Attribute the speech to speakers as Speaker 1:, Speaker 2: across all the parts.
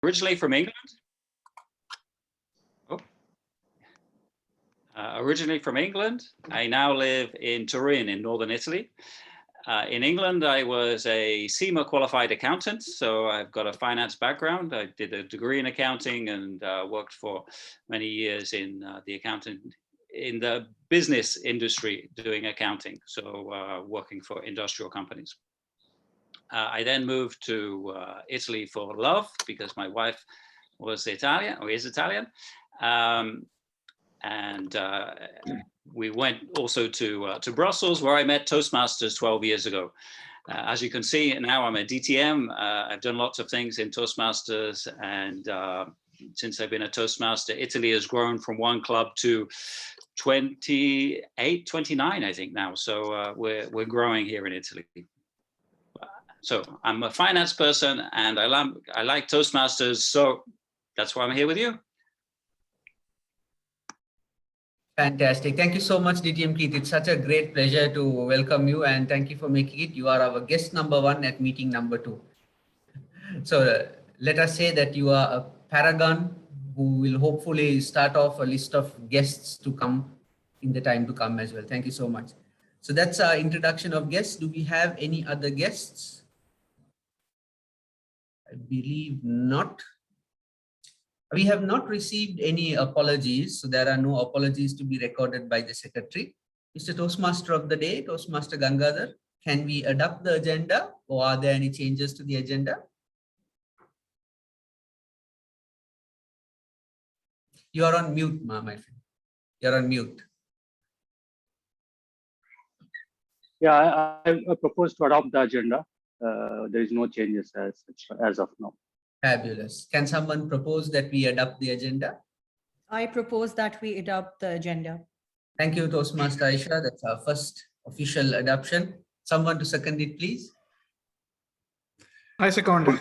Speaker 1: Originally from England. Originally from England, I now live in Turin in northern Italy. In England, I was a CIMA qualified accountant, so I've got a finance background. I did a degree in accounting and worked for many years in the business industry doing accounting, so working for industrial companies. I then moved to Italy for love because my wife was Italian, or is Italian. We went also to Brussels, where I met Toastmasters 12 years ago. As you can see, now I'm a DTM. I've done lots of things in Toastmasters, and since I've been a Toastmaster, Italy has grown from one club to 28, 29, I think now. So we're growing here in Italy. So I'm a finance person, and I like Toastmasters, so that's why I'm here with you.
Speaker 2: Fantastic. Thank you so much, DTM Keith. It's such a great pleasure to welcome you, and thank you for making it. You are our guest number 1 at meeting number 2. So let us say that you are a paragon who will hopefully start off a list of guests to come in the time to come as well. Thank you so much. So that's our introduction of guests. Do we have any other guests? I believe not. We have not received any apologies, so there are no apologies to be recorded by the secretary. Mr. Toastmaster of the day, Toastmaster Gangadhar, can we adopt the agenda, or are there any changes to the agenda? You are on mute, my friend. You're on mute.
Speaker 3: Yeah, I propose to adopt the agenda. There is no changes as of now.
Speaker 2: Fabulous. Can someone propose that we adopt the agenda?
Speaker 4: I propose that we adopt the agenda.
Speaker 2: Thank you, Toastmaster Aisha. That's our first official adoption. Someone to second it, please.
Speaker 5: I second it.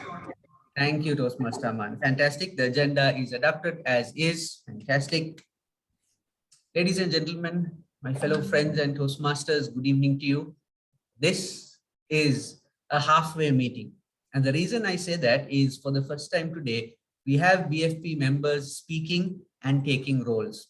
Speaker 2: Thank you, Toastmaster Aman. Fantastic. The agenda is adopted as is. Fantastic. Ladies and gentlemen, my fellow friends and Toastmasters, good evening to you. This is a halfway meeting. And the reason I say that is, for the first time today, we have BFP members speaking and taking roles.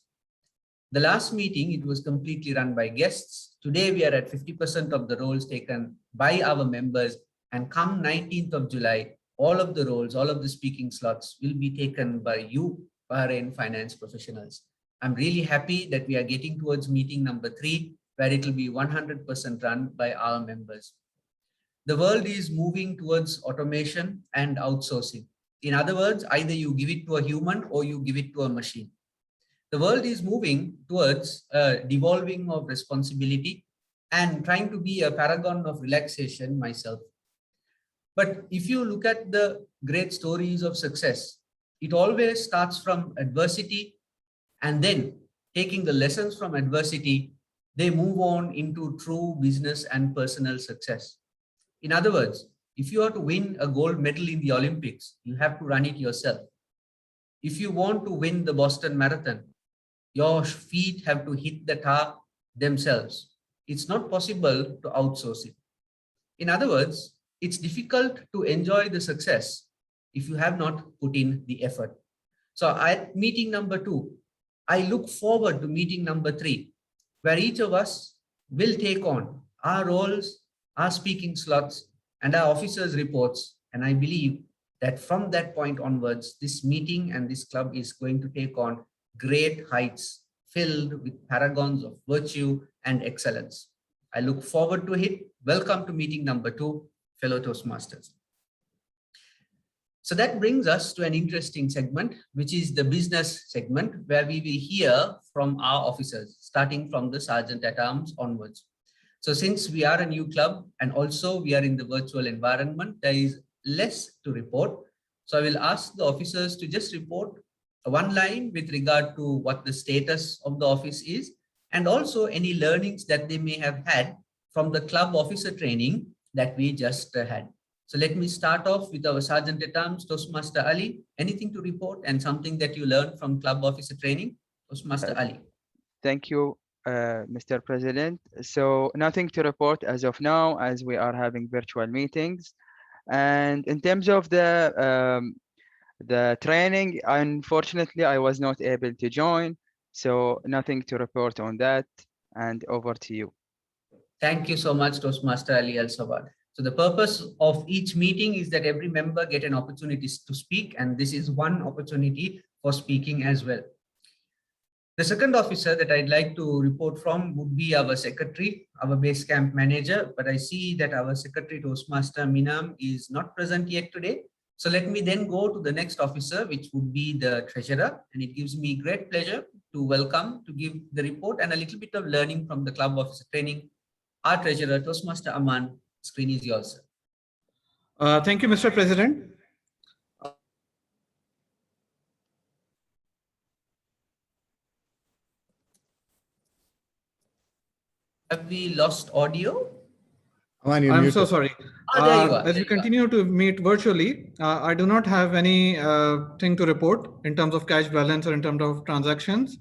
Speaker 2: The last meeting, it was completely run by guests. Today, we are at 50% of the roles taken by our members. And come 19th of July, all of the roles, all of the speaking slots will be taken by you, Bahrain finance professionals. I'm really happy that we are getting towards meeting number 3, where it will be 100% run by our members. The world is moving towards automation and outsourcing. In other words, either you give it to a human or you give it to a machine. The world is moving towards devolving of responsibility and trying to be a paragon of relaxation myself. But if you look at the great stories of success, it always starts from adversity, and then taking the lessons from adversity, they move on into true business and personal success. In other words, if you are to win a gold medal in the Olympics, you have to run it yourself. If you want to win the Boston Marathon, your feet have to hit the tar themselves. It's not possible to outsource it. In other words, it's difficult to enjoy the success if you have not put in the effort. So at meeting number 2, I look forward to meeting number 3, where each of us will take on our roles, our speaking slots, and our officers' reports. And I believe that from that point onwards, this meeting and this club is going to take on great heights filled with paragons of virtue and excellence. I look forward to it. Welcome to meeting number 2, fellow Toastmasters. So that brings us to an interesting segment, which is the business segment, where we will hear from our officers, starting from the Sergeant at Arms onwards. So since we are a new club and also we are in the virtual environment, there is less to report. So I will ask the officers to just report one line with regard to what the status of the office is, and also any learnings that they may have had from the club officer training that we just had. So let me start off with our Sergeant at Arms, Toastmaster Ali. Anything to report and something that you learned from club officer training? Toastmaster Ali.
Speaker 6: Thank you, Mr. President. So nothing to report as of now, as we are having virtual meetings. And in terms of the the training. Unfortunately, I was not able to join, so nothing to report on that. And over to you.
Speaker 2: Thank you so much, Toastmaster Ali Al Sawad. So the purpose of each meeting is that every member get an opportunity to speak, and this is one opportunity for speaking as well. The second officer that I'd like to report from would be our secretary, our base camp manager, but I see that our secretary Toastmaster Minam is not present yet today. So let me then go to the next officer, which would be the treasurer, and it gives me great pleasure to welcome, to give the report and a little bit of learning from the club officer training. Our treasurer, Toastmaster Aman, screen is yours, sir.
Speaker 5: Thank you, Mr. President.
Speaker 2: Have we lost audio?
Speaker 7: Aman, you're
Speaker 5: I'm so
Speaker 7: muted.
Speaker 5: sorry.
Speaker 2: There you are.
Speaker 5: As we continue to meet virtually, I do not have any thing to report in terms of cash balance or in terms of transactions.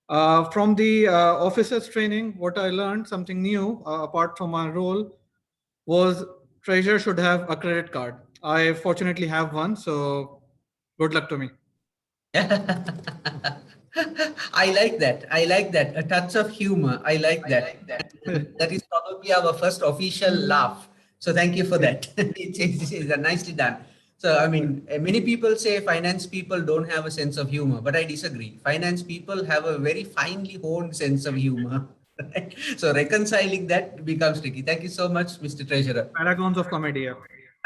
Speaker 5: From the officers training, what I learned, something new, apart from my role, was treasurer should have a credit card. I fortunately have one, so good luck to me.
Speaker 2: I like that. I like that. A touch of humor. I like that. That is probably our first official laugh. So thank you for that. It's nicely done. So, I mean, many people say finance people don't have a sense of humor, but I disagree. Finance people have a very finely honed sense of humor. Right? So reconciling that becomes tricky. Thank you so much, Mr. Treasurer.
Speaker 5: Paragons of comedy. Yeah.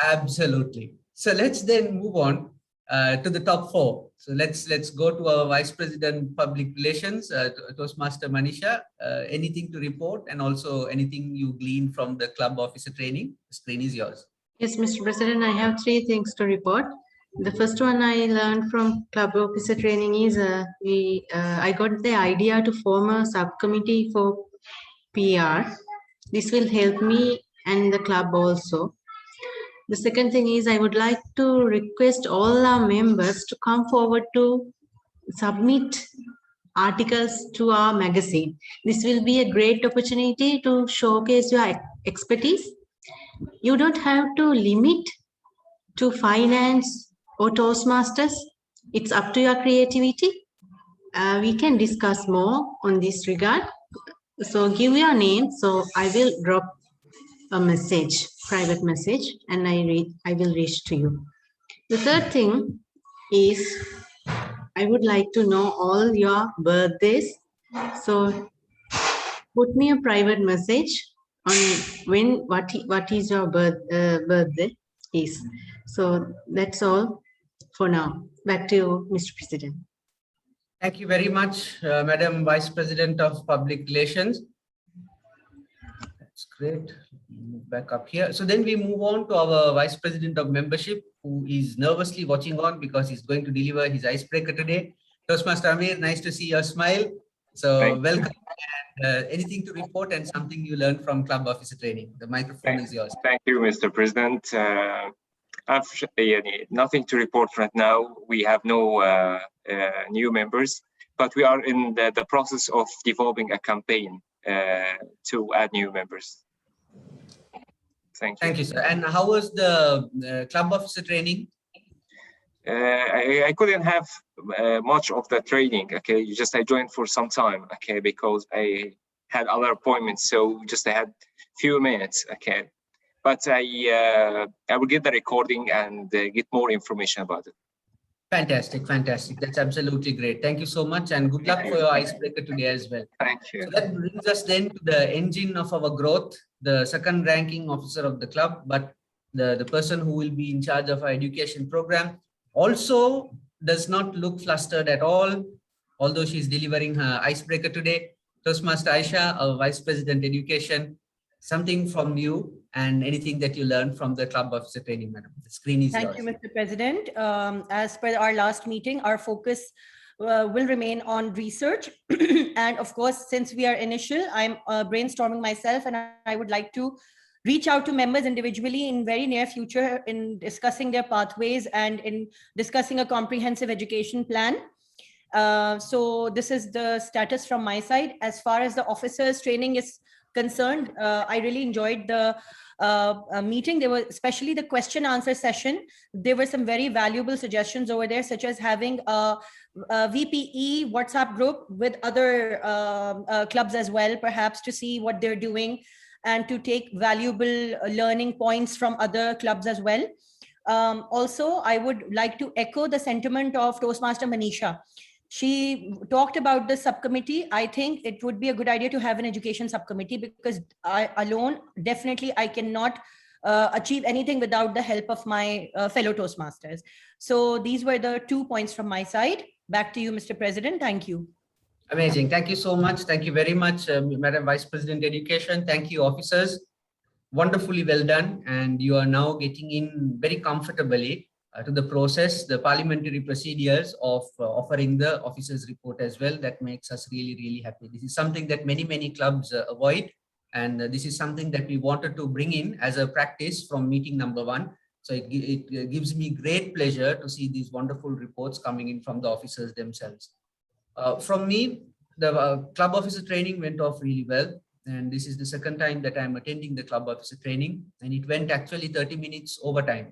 Speaker 2: Absolutely. So let's then move on to the top four. So let's go to our Vice President Public Relations, Toastmaster Manisha. Anything to report, and also anything you glean from the club officer training? The screen is yours.
Speaker 8: Yes, Mr. President, I have 3 things to report. The first one I learned from club officer training is I got the idea to form a subcommittee for PR. This will help me and the club also. The second thing is I would like to request all our members to come forward to submit articles to our magazine. This will be a great opportunity to showcase your expertise. You don't have to limit to finance or Toastmasters. It's up to your creativity. We can discuss more on this regard. So give your name. So I will drop a message, private message, and I will reach to you. The third thing is I would like to know all your birthdays. So put me a private message on what is your birthday is. So that's all for now. Back to you, Mr. President.
Speaker 2: Thank you very much, Madam Vice President of Public Relations. That's great. Move back up here. So then we move on to our Vice President of Membership, who is nervously watching on because he's going to deliver his icebreaker today. Toastmaster Amir, nice to see your smile. So welcome. And, anything to report and something you learned from club officer training? The microphone is yours.
Speaker 9: Thank you, Mr. President. Nothing to report right now. We have no new members, but we are in the process of developing a campaign to add new members. Thank you.
Speaker 2: Thank you, sir. And how was the club officer training?
Speaker 9: I couldn't have much of the training. Okay, I joined for some time. Okay, because I had other appointments, so I had few minutes. Okay, but I will get the recording and get more information about it.
Speaker 2: Fantastic, fantastic. That's absolutely great. Thank you so much, and good luck for your icebreaker today as well.
Speaker 9: Thank you.
Speaker 2: So that brings us then to the engine of our growth, the second ranking officer of the club, but the person who will be in charge of our education program also does not look flustered at all, although she's delivering her icebreaker today. Toastmaster Aisha, our Vice President Education, something from you and anything that you learned from the club officer training, madam. The screen is yours.
Speaker 4: Thank you, Mr. President. As per our last meeting, our focus will remain on research. And of course, since we are initial, I'm brainstorming myself, and I would like to reach out to members individually in very near future in discussing their pathways and in discussing a comprehensive education plan. So this is the status from my side. As far as the officers training is concerned, I really enjoyed the meeting. There were, especially the question answer session, there were some very valuable suggestions over there, such as having a VPE WhatsApp group with other clubs as well, perhaps to see what they're doing and to take valuable learning points from other clubs as well. Also, I would like to echo the sentiment of Toastmaster Manisha. She talked about the subcommittee. I think it would be a good idea to have an education subcommittee, because I alone, definitely, I cannot achieve anything without the help of my fellow Toastmasters. So these were the 2 points from my side. Back to you, Mr. President. Thank you.
Speaker 2: Amazing. Thank you so much. Thank you very much, Madam Vice President Education. Thank you, officers. Wonderfully well done. And you are now getting in very comfortably to the process, the parliamentary procedures of offering the officers report as well. That makes us really, really happy. This is something that many clubs avoid. And this is something that we wanted to bring in as a practice from meeting number 1. So it gives me great pleasure to see these wonderful reports coming in from the officers themselves. From me, the club officer training went off really well. And this is the second time that I'm attending the club officer training. And it went actually 30 minutes overtime.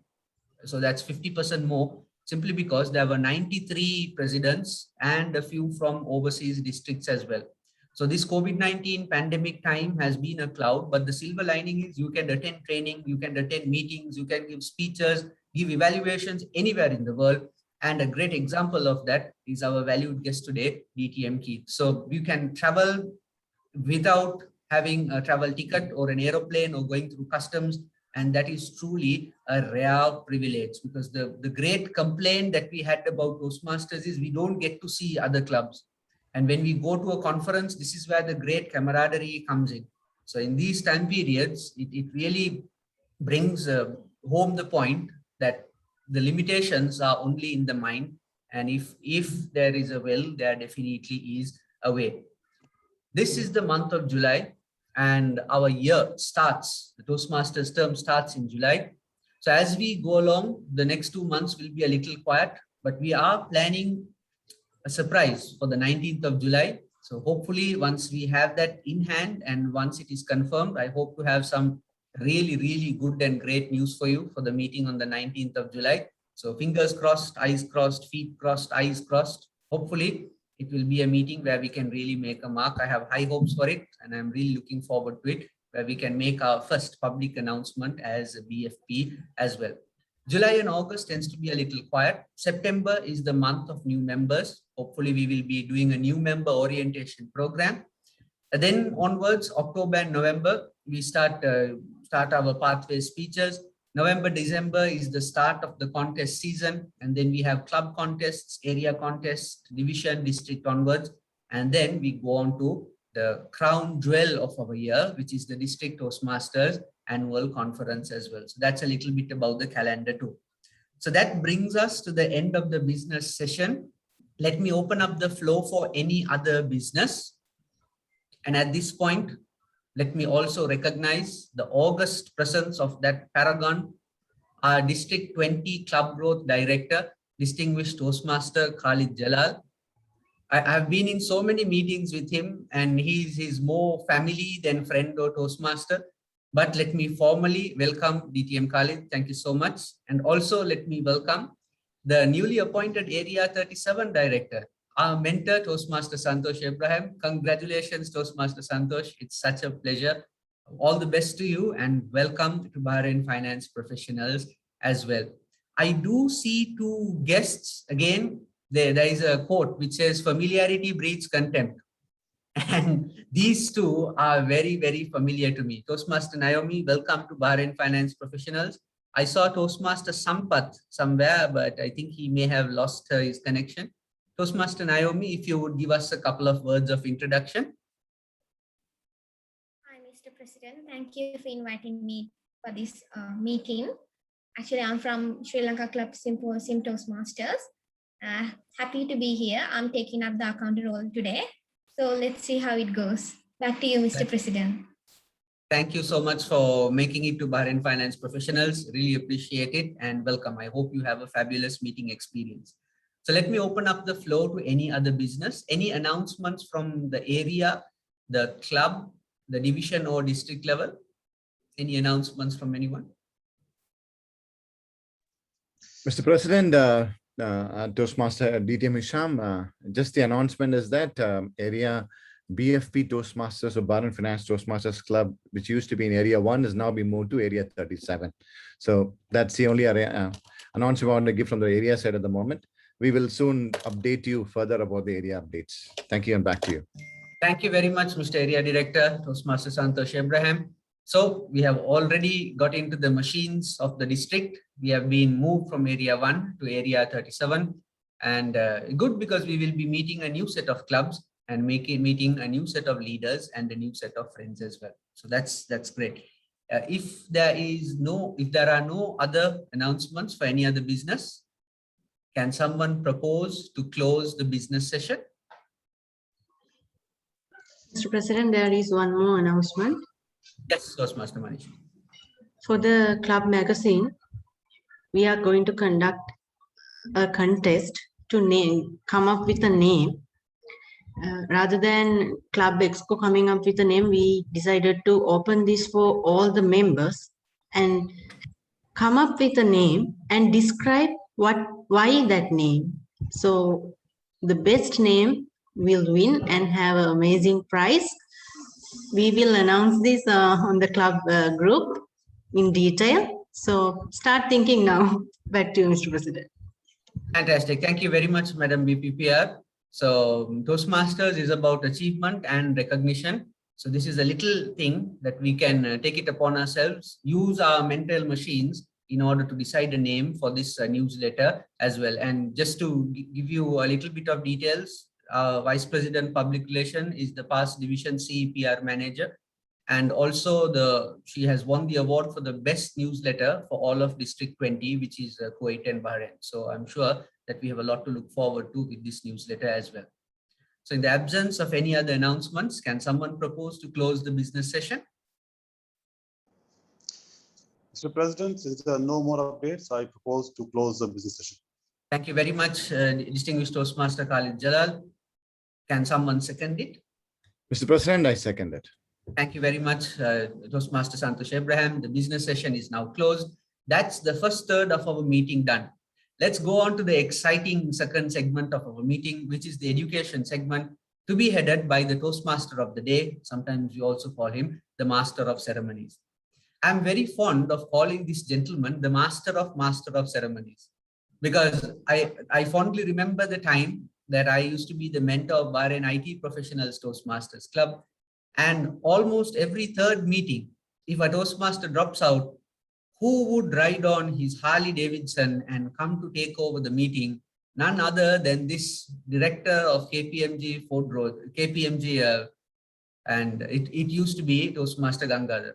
Speaker 2: So that's 50% more, simply because there were 93 presidents and a few from overseas districts as well. So this COVID-19 pandemic time has been a cloud, but the silver lining is you can attend training, you can attend meetings, you can give speeches, give evaluations anywhere in the world. And a great example of that is our valued guest today, DTM Keith. So you can travel without having a travel ticket or an aeroplane or going through customs. And that is truly a rare privilege, because the great complaint that we had about Toastmasters is we don't get to see other clubs. And when we go to a conference, this is where the great camaraderie comes in. So in these time periods, it really brings home the point that the limitations are only in the mind. And if there is a will, there definitely is a way. This is the month of July, and our year starts, the Toastmasters term starts in July. So as we go along, the next 2 months will be a little quiet, but we are planning a surprise for the 19th of July. So hopefully once we have that in hand and once it is confirmed, I hope to have some really, really good and great news for you for the meeting on the 19th of July. So fingers crossed, eyes crossed, feet crossed, eyes crossed. Hopefully it will be a meeting where we can really make a mark. I have high hopes for it, and I'm really looking forward to it, where we can make our first public announcement as a BFP as well. July and August tends to be a little quiet. September is the month of new members. Hopefully we will be doing a new member orientation program. And then onwards, October and November, we start our pathway speeches. November, December is the start of the contest season. And then we have club contests, area contests, division, district onwards. And then we go on to the crown jewel of our year, which is the District Toastmasters Annual Conference as well. So that's a little bit about the calendar too. So that brings us to the end of the business session. Let me open up the floor for any other business. And at this point, let me also recognize the august presence of that paragon, our District 20 Club Growth Director, Distinguished Toastmaster Khalid Jalal. I've been in so many meetings with him, and he's more family than friend or Toastmaster. But let me formally welcome DTM Khalid. Thank you so much. And also let me welcome the newly appointed Area 37 Director, our mentor, Toastmaster Santosh Abraham. Congratulations, Toastmaster Santosh. It's such a pleasure. All the best to you, and welcome to Bahrain Finance Professionals as well. I do see two guests again. There is a quote which says, familiarity breeds contempt. And these two are very, very familiar to me. Toastmaster Naomi, welcome to Bahrain Finance Professionals. I saw Toastmaster Sampath somewhere, but I think he may have lost his connection. Toastmaster Naomi, if you would give us a couple of words of introduction.
Speaker 7: Hi, Mr. President. Thank you for inviting me for this meeting. Actually, I'm from Sri Lanka Club Symposium Toastmasters. Happy to be here. I'm taking up the account role today. So let's see how it goes. Back to you, Mr. President.
Speaker 2: Thank you so much for making it to Bahrain Finance Professionals. Really appreciate it, and welcome. I hope you have a fabulous meeting experience. So let me open up the floor to any other business, any announcements from the area, the club, the division or district level? Any announcements from anyone?
Speaker 10: Mr. President, Toastmaster DTM Hisham, just the announcement is that area BFP Toastmasters or Bar and Finance Toastmasters Club, which used to be in Area 1, is now being moved to Area 37. So that's the only announcement I want to give from the area side at the moment. We will soon update you further about the area updates. Thank you, and back to you.
Speaker 2: Thank you very much, Mr. Area Director, Toastmaster Santosh Abraham. So we have already got into the machines of the district. We have been moved from Area 1 to Area 37. And good, because we will be meeting a new set of clubs and meeting a new set of leaders and a new set of friends as well. So that's great. If there are no other announcements for any other business, can someone propose to close the business session?
Speaker 8: Mr. President, there is one more announcement.
Speaker 2: Yes, Toastmaster Manish.
Speaker 8: For the club magazine, we are going to conduct a contest to come up with a name. Rather than Club Exco coming up with a name, we decided to open this for all the members and come up with a name and describe why that name. So the best name will win and have an amazing prize. We will announce this on the club group in detail. So start thinking now. Back to you, Mr. President.
Speaker 2: Fantastic. Thank you very much, Madam BPPR. So Toastmasters is about achievement and recognition. So this is a little thing that we can take it upon ourselves, use our mental machines in order to decide a name for this newsletter as well. And just to give you a little bit of details, Vice President Public Relation is the past Division C PR Manager. And also she has won the award for the best newsletter for all of District 20, which is Kuwait and Bahrain. So I'm sure that we have a lot to look forward to with this newsletter as well. So in the absence of any other announcements, can someone propose to close the business session?
Speaker 11: Mr. President, since there are no more updates, I propose to close the business session.
Speaker 2: Thank you very much, distinguished Toastmaster Khalid Jalal. Can someone second it?
Speaker 10: Mr. President, I second it.
Speaker 2: Thank you very much, Toastmaster Santosh Abraham. The business session is now closed. That's the first third of our meeting done. Let's go on to the exciting second segment of our meeting, which is the education segment, to be headed by the Toastmaster of the day. Sometimes we also call him the Master of Ceremonies. I'm very fond of calling this gentleman the Master of Ceremonies, because I fondly remember the time that I used to be the mentor of Bahrain IT Professionals Toastmasters Club. And almost every third meeting, if a Toastmaster drops out, who would ride on his Harley Davidson and come to take over the meeting? None other than this director of KPMG Ford Road, KPMG, and it used to be Toastmaster Gangadhar.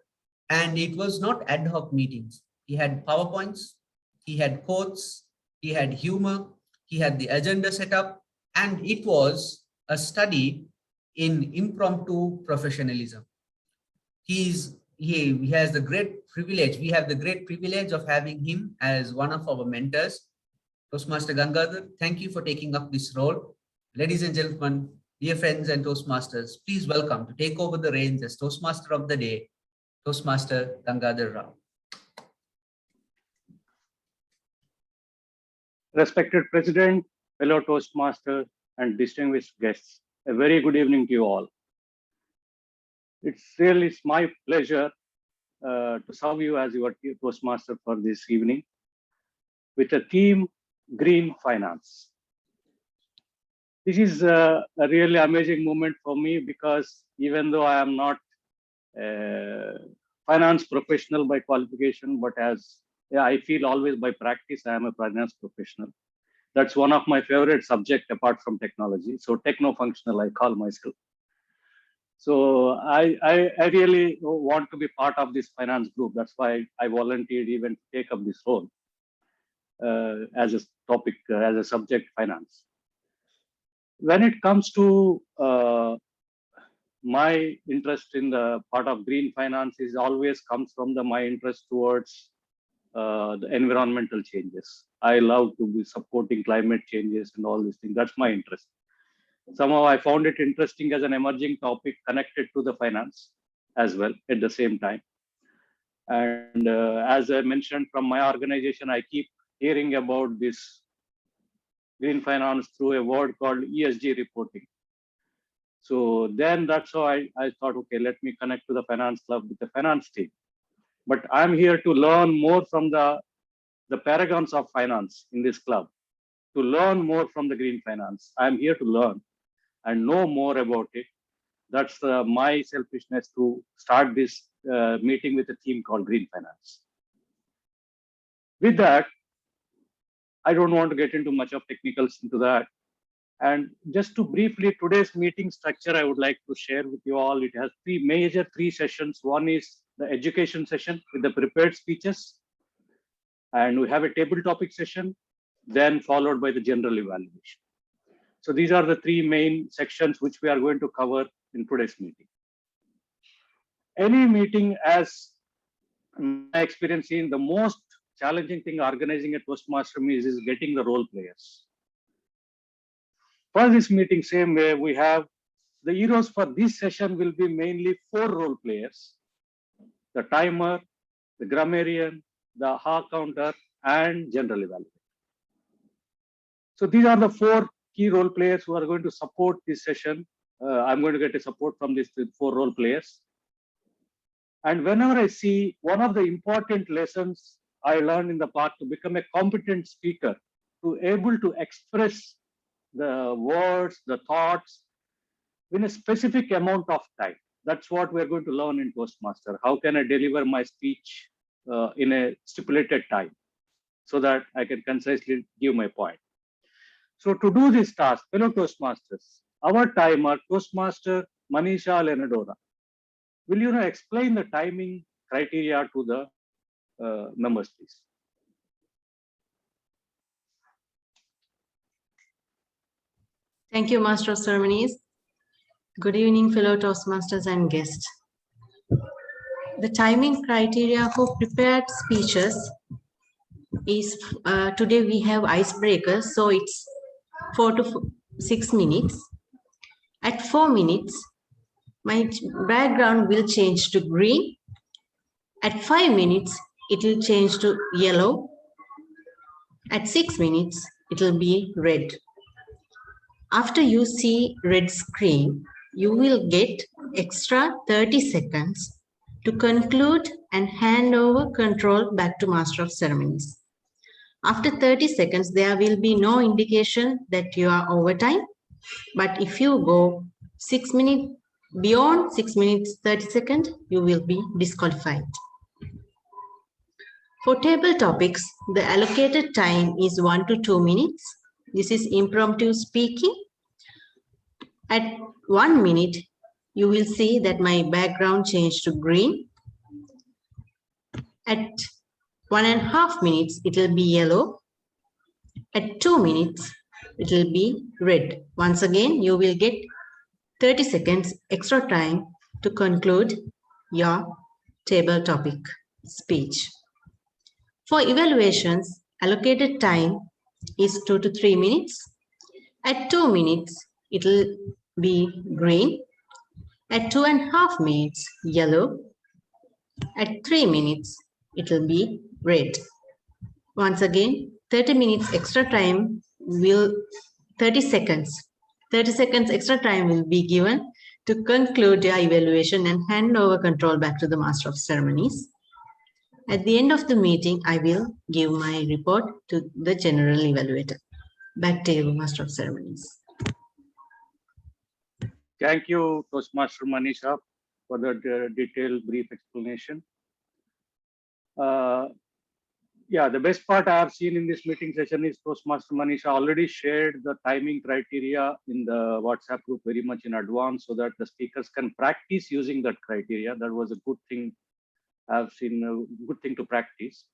Speaker 2: And it was not ad hoc meetings. He had PowerPoints, he had quotes, he had humor, he had the agenda set up, and it was a study in impromptu professionalism. He has the great privilege. We have the great privilege of having him as one of our mentors. Toastmaster Gangadhar, thank you for taking up this role. Ladies and gentlemen, dear friends and Toastmasters, please welcome to take over the reins as Toastmaster of the day, Toastmaster Gangadhar Rao.
Speaker 3: Respected President, fellow Toastmasters, and distinguished guests, a very good evening to you all. It's really my pleasure to serve you as your Toastmaster for this evening with a theme, Green Finance. This is a really amazing moment for me, because even though I am not a finance professional by qualification, but I feel always by practice, I am a finance professional. That's one of my favorite subjects apart from technology. So techno-functional, I call myself. So I really want to be part of this finance group. That's why I volunteered even to take up this role as a topic, as a subject, finance. When it comes to my interest in the part of green finance, is always comes from my interest towards the environmental changes. I love to be supporting climate changes and all these things. That's my interest. Somehow I found it interesting as an emerging topic connected to the finance. as well at the same time. And as I mentioned, from my organization, I keep hearing about this green finance through a word called ESG reporting. So then that's how I thought, okay, let me connect to the finance club with the finance team. But I'm here to learn more from the paragons of finance in this club, to learn more from the green finance. I'm here to learn and know more about it. That's my selfishness to start this meeting with a team called Green Finance. With that, I don't want to get into much of technicals into that. And just to briefly, today's meeting structure, I would like to share with you all. It has three sessions. One is the education session with the prepared speeches. And we have a table topic session, then followed by the general evaluation. So these are the three main sections which we are going to cover in today's meeting. Any meeting, as my experience in, the most challenging thing organizing a Toastmaster meet is getting the role players. For this meeting, same way, we have the heroes for this session will be mainly 4 role players: the timer, the grammarian, the ha counter, and general evaluator. So these are the 4 key role players who are going to support this session. I'm going to get a support from these 4 role players. And whenever I see, one of the important lessons I learned in the past to become a competent speaker, to able to express the words, the thoughts in a specific amount of time. That's what we're going to learn in Toastmaster. How can I deliver my speech in a stipulated time so that I can concisely give my point? So to do this task, fellow Toastmasters, our timer, Toastmaster Manisha Lenadora, will you explain the timing criteria to the members, please?
Speaker 8: Thank you, Master of Ceremonies. Good evening, fellow Toastmasters and guests. The timing criteria for prepared speeches is today we have icebreakers, so it's 4 to 6 minutes. At 4 minutes, my background will change to green. At 5 minutes, it will change to yellow. At 6 minutes, it will be red. After you see red screen, you will get extra 30 seconds to conclude and hand over control back to Master of Ceremonies. After 30 seconds, there will be no indication that you are over time. But if you go 6 minutes, beyond 6 minutes 30 seconds, you will be disqualified. For table topics, the allocated time is 1 to 2 minutes. This is impromptu speaking. At 1 minute, you will see that my background changed to green. At 1.5 minutes, it will be yellow. At 2 minutes, it will be red. Once again, you will get 30 seconds extra time to conclude your table topic speech. For evaluations, allocated time is 2 to 3 minutes. At 2 minutes, it will be green. At 2.5 minutes, yellow. At 3 minutes, it will be red. Once again, 30 minutes extra time will, 30 seconds extra time will be given to conclude your evaluation and hand over control back to the Master of Ceremonies. At the end of the meeting, I will give my report to the General Evaluator. Back to you, Master of Ceremonies.
Speaker 3: Thank you, Toastmaster Manisha, for the detailed brief explanation. Yeah, the best part I have seen in this meeting session is Toastmaster Manisha already shared the timing criteria in the WhatsApp group very much in advance so that the speakers can practice using that criteria. That was a good thing. I've seen a good thing to practice.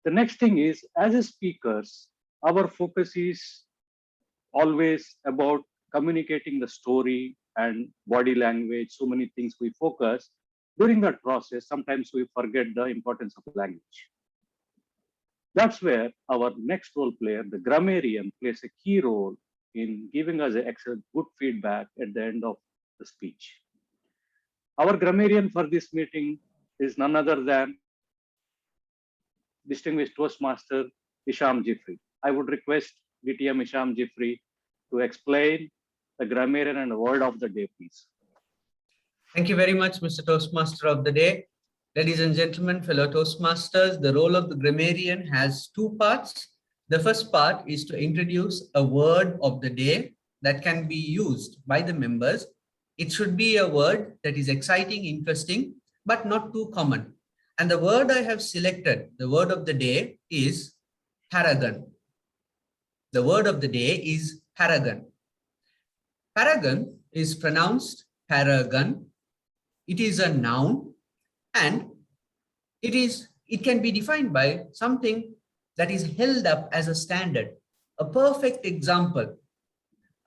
Speaker 3: The next thing is, as a speakers, our focus is always about communicating the story and body language, so many things we focus. During that process, sometimes we forget the importance of language. That's where our next role player, the grammarian, plays a key role in giving us excellent, good feedback at the end of the speech. Our grammarian for this meeting is none other than distinguished Toastmaster Isham Jifri. I would request DTM Isham Jifri to explain the grammarian and word of the day, please.
Speaker 2: Thank you very much, Mr. Toastmaster of the day. Ladies and gentlemen, fellow Toastmasters, the role of the grammarian has two parts. The first part is to introduce a word of the day that can be used by the members. It should be a word that is exciting, interesting, but not too common. And the word I have selected, the word of the day, is paragon. The word of the day is paragon. Paragon is pronounced paragon. It is a noun, and it can be defined by something that is held up as a standard, a perfect example,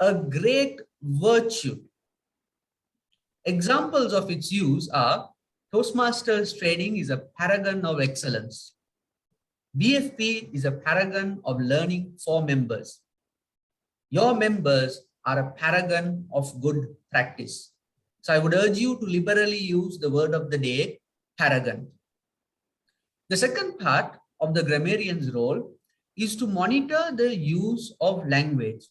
Speaker 2: a great virtue. Examples of its use are Toastmasters training is a paragon of excellence. BFP is a paragon of learning for members. Your members are a paragon of good practice. So I would urge you to liberally use the word of the day, paragon. The second part of the grammarian's role is to monitor the use of language.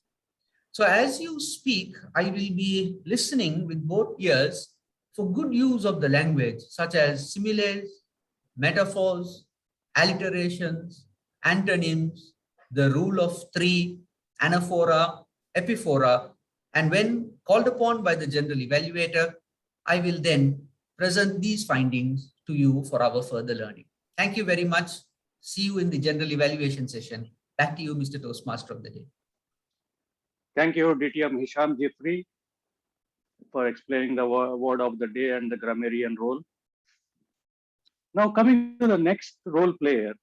Speaker 2: So as you speak, I will be listening with both ears for good use of the language, such as similes, metaphors, alliterations, antonyms, the rule of three, anaphora, epiphora, and when called upon by the general evaluator, I will then present these findings to you for our further learning. Thank you very much. See you in the general evaluation session. Back to you, Mr. Toastmaster of the day.
Speaker 3: Thank you, DTM Hisham Jifri, for explaining the word of the day and the grammarian role. Now coming to the next role player.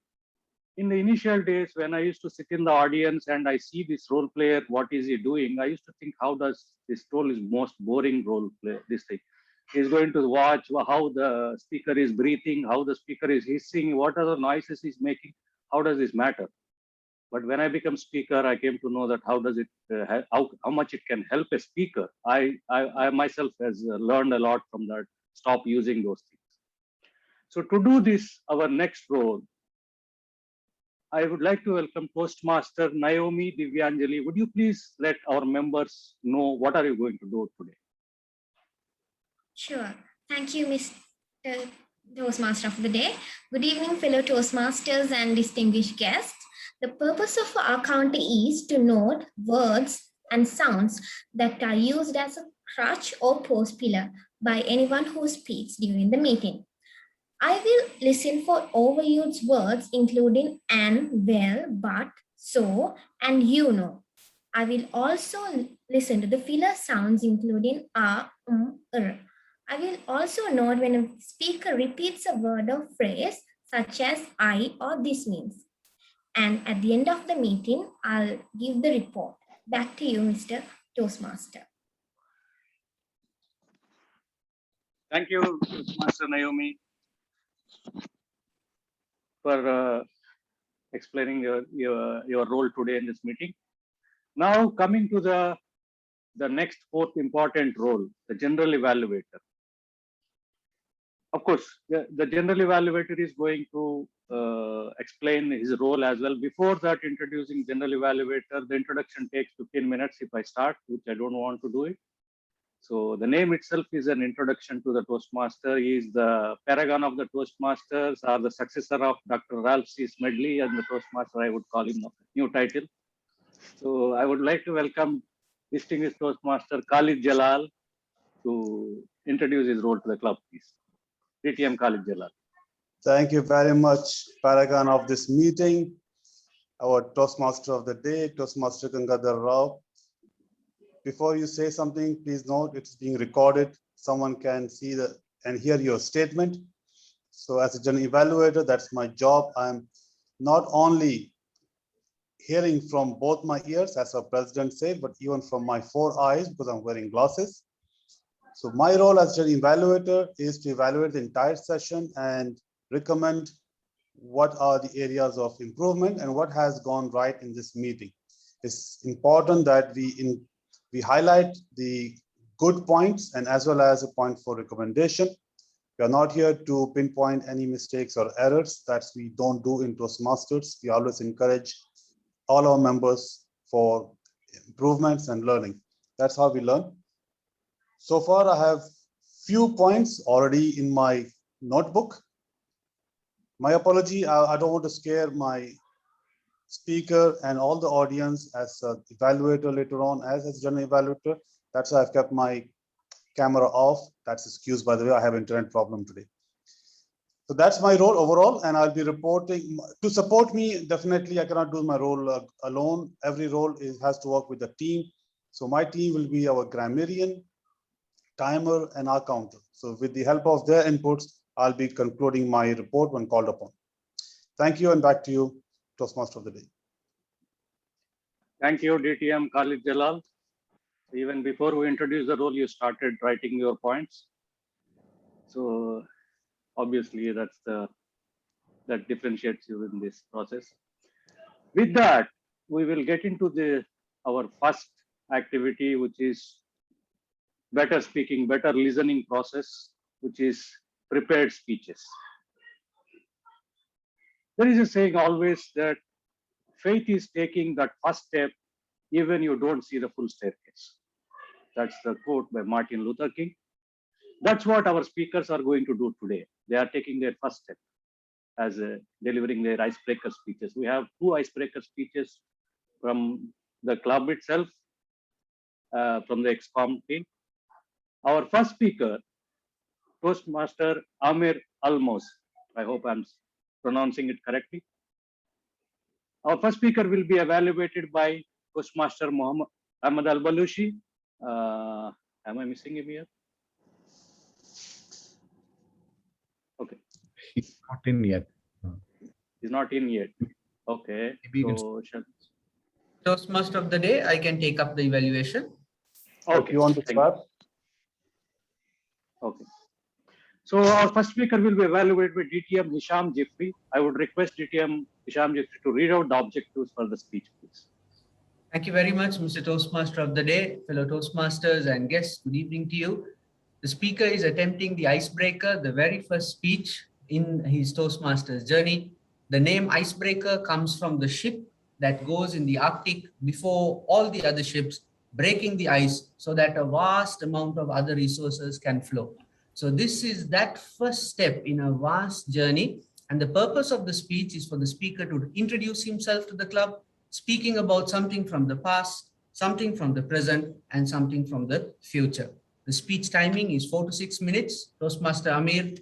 Speaker 3: In the initial days, when I used to sit in the audience and I see this role player, what is he doing? I used to think, how does this role is most boring role play, this thing. He's going to watch how the speaker is breathing, how the speaker is hissing, what are the noises he's making, how does this matter? But when I become speaker, I came to know that how does it, how much it can help a speaker. I myself has learned a lot from that, stop using those things. So to do this, our next role, I would like to welcome Toastmaster Naomi Divyanjali. Would you please let our members know what are you going to do today?
Speaker 7: Sure. Thank you, Mr. Toastmaster of the day. Good evening, fellow Toastmasters and distinguished guests. The purpose of our counter is to note words and sounds that are used as a crutch or post pillar by anyone who speaks during the meeting. I will listen for overused words including and, well, but, so, and you know. I will also listen to the filler sounds including I will also note when a speaker repeats a word or phrase such as I or this means. And at the end of the meeting, I'll give the report. Back to you, Mr. Toastmaster.
Speaker 3: Thank you, Toastmaster Naomi, for explaining your role today in this meeting. Now coming to the next fourth important role, the general evaluator. Of course, the general evaluator is going to explain his role as well. Before that, introducing general evaluator, the introduction takes 15 minutes if I start, which I don't want to do it. So the name itself is an introduction to the Toastmaster. He is the paragon of the Toastmasters, or the successor of Dr. Ralph C. Smedley and the Toastmaster, I would call him a new title. So I would like to welcome distinguished Toastmaster Khalid Jalal to introduce his role to the club, please. DTM Khalid Jalal.
Speaker 11: Thank you very much, paragon of this meeting, our Toastmaster of the day, Toastmaster Gangadhar Rao. Before you say something, please note it's being recorded. Someone can see and hear your statement. So as a general evaluator, that's my job. I'm not only hearing from both my ears, as our president said, but even from my 4 eyes, because I'm wearing glasses. So my role as an evaluator is to evaluate the entire session and recommend what are the areas of improvement and what has gone right in this meeting. It's important that we highlight the good points and as well as a point for recommendation. We are not here to pinpoint any mistakes or errors that we don't do in Toastmasters. We always encourage all our members for improvements and learning. That's how we learn. So far, I have few points already in my notebook. My apology, I don't want to scare my speaker and all the audience as an evaluator later on, as a general evaluator. That's why I've kept my camera off. That's excused, by the way, I have internet problem today. So that's my role overall, and I'll be reporting. To support me, definitely I cannot do my role alone. Every role has to work with the team. So my team will be our grammarian, timer, and our counter. So with the help of their inputs, I'll be concluding my report when called upon. Thank you, and back to you, Toastmaster of the day.
Speaker 3: Thank you, DTM Khalid Jalal. Even before we introduce the role, you started writing your points. So obviously that differentiates you in this process. With that, we will get into our first activity, which is better speaking, better listening process, which is prepared speeches. There is a saying always that faith is taking that first step even you don't see the full staircase. That's the quote by Martin Luther King. That's what our speakers are going to do today. They are taking their first step as delivering their icebreaker speeches. We have 2 icebreaker speeches from the club itself, from the ExCom team. Our first speaker, Toastmaster Amir Almos. I hope I'm pronouncing it correctly. Our first speaker will be evaluated by Toastmaster Muhammad Ahmad Al-Balushi. Am I missing him here? Okay.
Speaker 10: He's not in yet.
Speaker 3: He's not in yet. Okay. So,
Speaker 2: Toastmaster of the day, I can take up the evaluation.
Speaker 3: Okay.
Speaker 11: You want to start?
Speaker 3: Okay. So our first speaker will be evaluated by DTM Hisham Jeffrey. I would request DTM Hisham Jeffrey to read out the objectives for the speech, please.
Speaker 2: Thank you very much, Mr. Toastmaster of the day, fellow Toastmasters and guests. Good evening to you. The speaker is attempting the icebreaker, the very first speech in his Toastmasters journey. The name icebreaker comes from the ship that goes in the Arctic before all the other ships, breaking the ice so that a vast amount of other resources can flow. So this is that first step in a vast journey. And the purpose of the speech is for the speaker to introduce himself to the club, speaking about something from the past, something from the present, and something from the future. The speech timing is 4 to 6 minutes. Toastmaster Amir,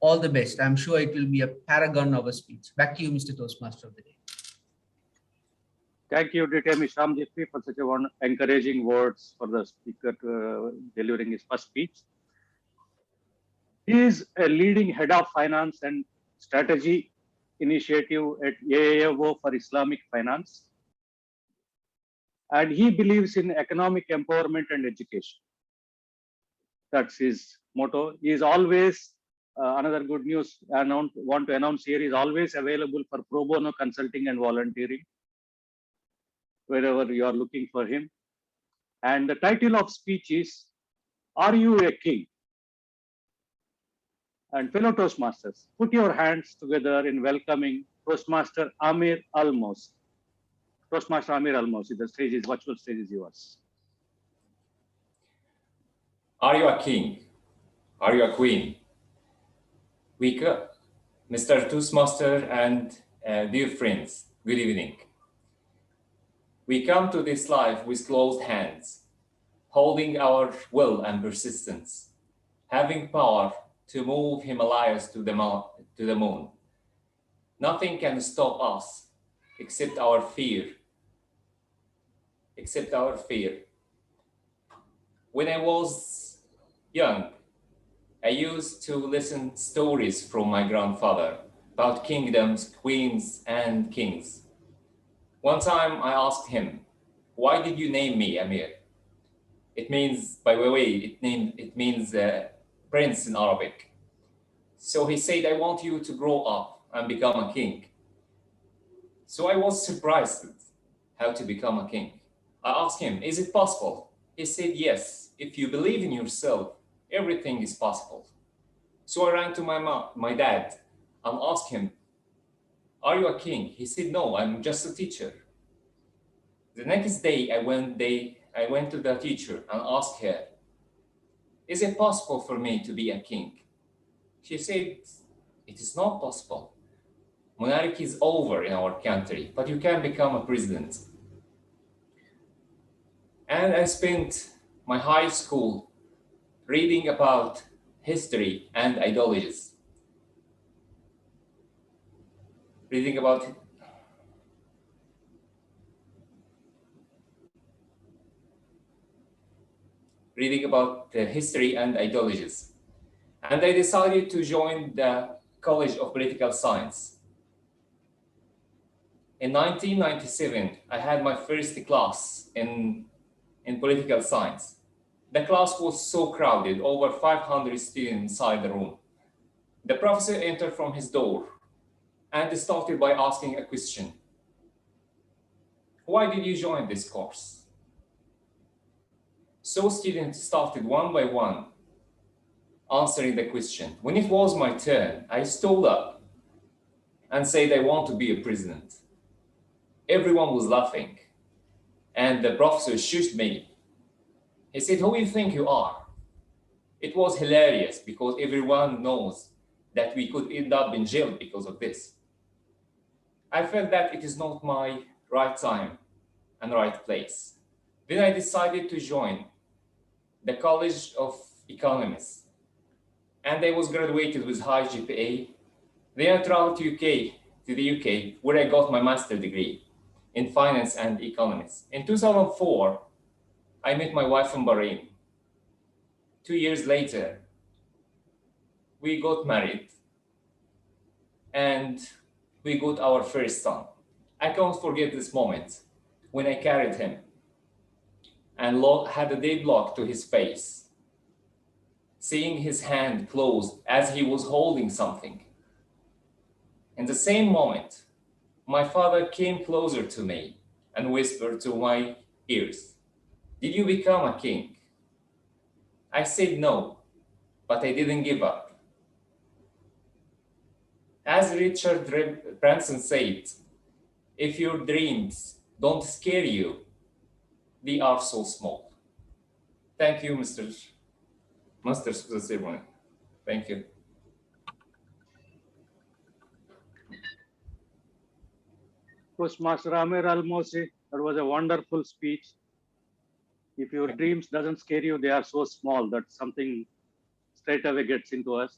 Speaker 2: all the best. I'm sure it will be a paragon of a speech. Back to you, Mr. Toastmaster of the day.
Speaker 3: Thank you, DTM Hisham Jeffrey, for such a encouraging words for the speaker delivering his first speech. He is a leading head of finance and strategy initiative at AAFO for Islamic finance. And he believes in economic empowerment and education. That's his motto. He is always, another good news want to announce here, is always available for pro bono consulting and volunteering, wherever you are looking for him. And the title of speech is, Are You a King? And fellow Toastmasters, put your hands together in welcoming Toastmaster Amir Almos. Toastmaster Amir Almos, the stage is, virtual stage is yours.
Speaker 12: Are you a king? Are you a queen? Mr. Toastmaster and dear friends, good evening. We come to this life with closed hands, holding our will and persistence, having power to move Himalayas to the moon. Nothing can stop us except our fear. When I was young, I used to listen stories from my grandfather about kingdoms, queens, and kings. One time I asked him, why did you name me Amir? It means, by the way, it means prince in Arabic. So he said, I want you to grow up and become a king. So I was surprised how to become a king. I asked him, is it possible? He said, yes, if you believe in yourself, everything is possible. So I ran to my dad and asked him, are you a king? He said, no, I'm just a teacher. The next day, I went to the teacher and asked her, is it possible for me to be a king? She said, it is not possible. Monarchy is over in our country, but you can become a president. And I spent my high school reading about history and ideologies. Reading about the history and ideologies. And I decided to join the College of Political Science. In 1997, I had my first class in political science. The class was so crowded, over 500 students inside the room. The professor entered from his door and started by asking a question. Why did you join this course? So students started one by one answering the question. When it was my turn, I stood up and said, I want to be a president. Everyone was laughing, and the professor shushed me. He said, who do you think you are? It was hilarious because everyone knows that we could end up in jail because of this. I felt that it is not my right time and right place. Then I decided to join the College of Economics, and I was graduated with high GPA. Then I traveled to the UK, where I got my master's degree in finance and economics. In 2004, I met my wife in Bahrain. 2 years later, we got married and we got our first son. I can't forget this moment when I carried him and had a dead lock to his face, seeing his hand closed as he was holding something. In the same moment, my father came closer to me and whispered to my ears, did you become a king? I said no, but I didn't give up. As Richard Branson said, if your dreams don't scare you, they are so small. Thank you, Mr. Masters of the ceremony. Thank you.
Speaker 3: Toastmaster Amir Al-Mosi, that was a wonderful speech. If your dreams doesn't scare you, they are so small that something straight away gets into us.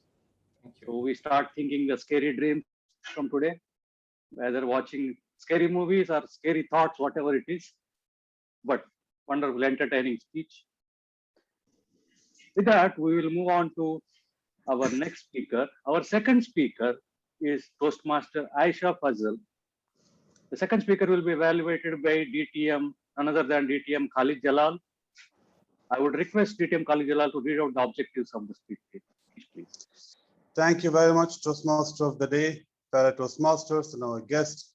Speaker 3: So we start thinking the scary dreams from today, whether watching scary movies or scary thoughts, whatever it is. But wonderful, entertaining speech. With that, we will move on to our next speaker. Our second speaker is Toastmaster Aisha Fazal. The second speaker will be evaluated by DTM, none other than DTM Khalid Jalal. I would request DTM Khalid Jalal to read out the objectives of the speech, please.
Speaker 11: Thank you very much, Toastmaster of the Day, fellow Toastmasters, and our guest.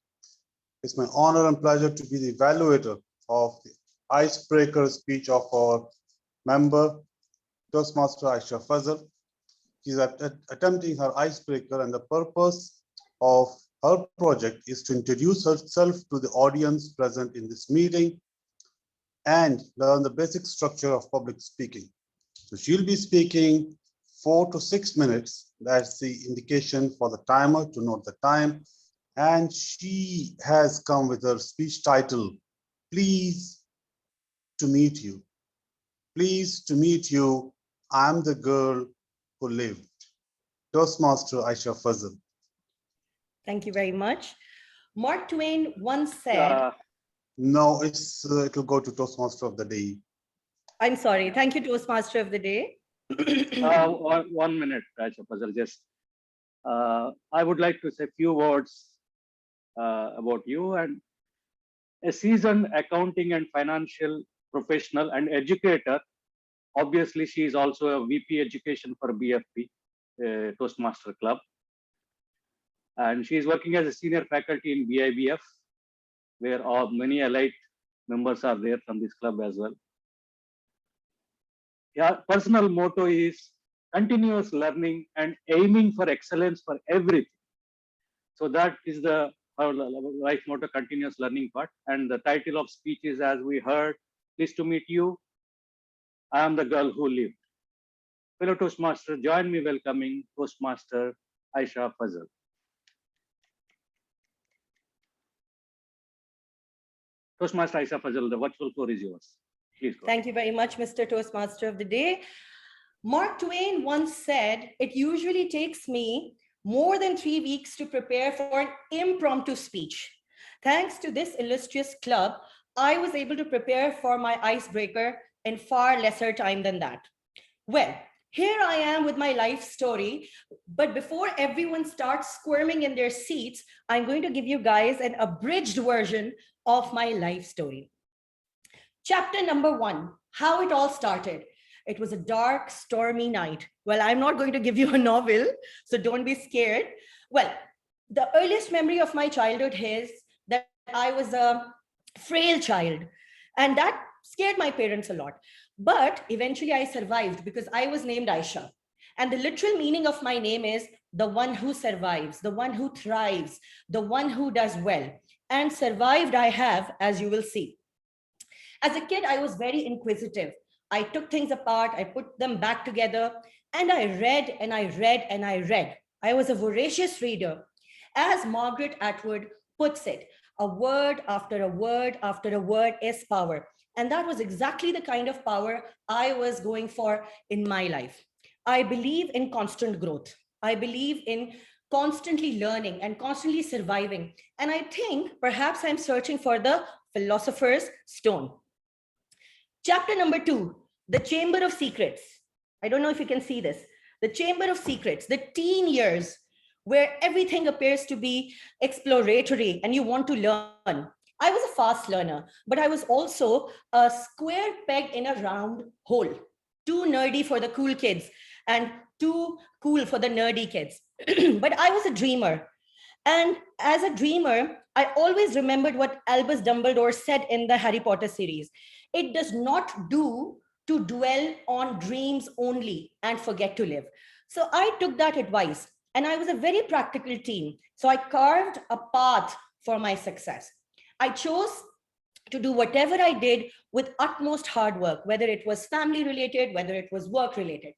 Speaker 11: It's my honor and pleasure to be the evaluator of the icebreaker speech of our member, Toastmaster Aisha Fazal. She's attempting her icebreaker, and the purpose of her project is to introduce herself to the audience present in this meeting and learn the basic structure of public speaking. So she'll be speaking 4 to 6 minutes. That's the indication for the timer to note the time. And she has come with her speech title, Pleased to Meet You. Pleased to meet you. I'm the girl who lived. Toastmaster Aisha Fazal.
Speaker 4: Thank you very much. Mark Twain once said,
Speaker 11: no, it'll go to Toastmaster of the Day.
Speaker 4: I'm sorry. Thank you, Toastmaster of the Day.
Speaker 3: 1 minute, Aisha Fazal. Just I would like to say a few words about you. And a seasoned accounting and financial professional and educator. Obviously, she is also a VP education for BFP, Toastmaster Club. And she is working as a senior faculty in BIBF, where many allied members are there from this club as well. Yeah, personal motto is continuous learning and aiming for excellence for everything. So that is the our life motto, continuous learning part. And the title of speech is, as we heard, pleased to meet you. I am the girl who lived. Fellow Toastmaster, join me welcoming Toastmaster Aisha Fazal. Toastmaster Aisha Fazal, the virtual floor is yours. Please go.
Speaker 4: Thank you very much, Mr. Toastmaster of the Day. Mark Twain once said, it usually takes me more than 3 weeks to prepare for an impromptu speech. Thanks to this illustrious club, I was able to prepare for my icebreaker in far lesser time than that. Well, here I am with my life story, but before everyone starts squirming in their seats, I'm going to give you guys an abridged version of my life story. Chapter number 1, how it all started. It was a dark, stormy night. Well, I'm not going to give you a novel, so don't be scared. Well, the earliest memory of my childhood is that I was a frail child, and that scared my parents a lot. But eventually I survived because I was named Aisha. And the literal meaning of my name is the one who survives, the one who thrives, the one who does well. And survived I have, as you will see. As a kid, I was very inquisitive. I took things apart, I put them back together, and I read and I read and I read. I was a voracious reader. As Margaret Atwood puts it, a word after a word after a word is power. And that was exactly the kind of power I was going for in my life. I believe in constant growth. I believe in constantly learning and constantly surviving. And I think perhaps I'm searching for the philosopher's stone. Chapter number 2, the Chamber of Secrets. I don't know if you can see this. The Chamber of Secrets, the teen years, where everything appears to be exploratory and you want to learn. I was a fast learner, but I was also a square peg in a round hole. Too nerdy for the cool kids and too cool for the nerdy kids. But I was a dreamer. And as a dreamer, I always remembered what Albus Dumbledore said in the Harry Potter series. It does not do to dwell on dreams only and forget to live. So I took that advice, and I was a very practical teen. So I carved a path for my success. I chose to do whatever I did with utmost hard work, whether it was family related, whether it was work related.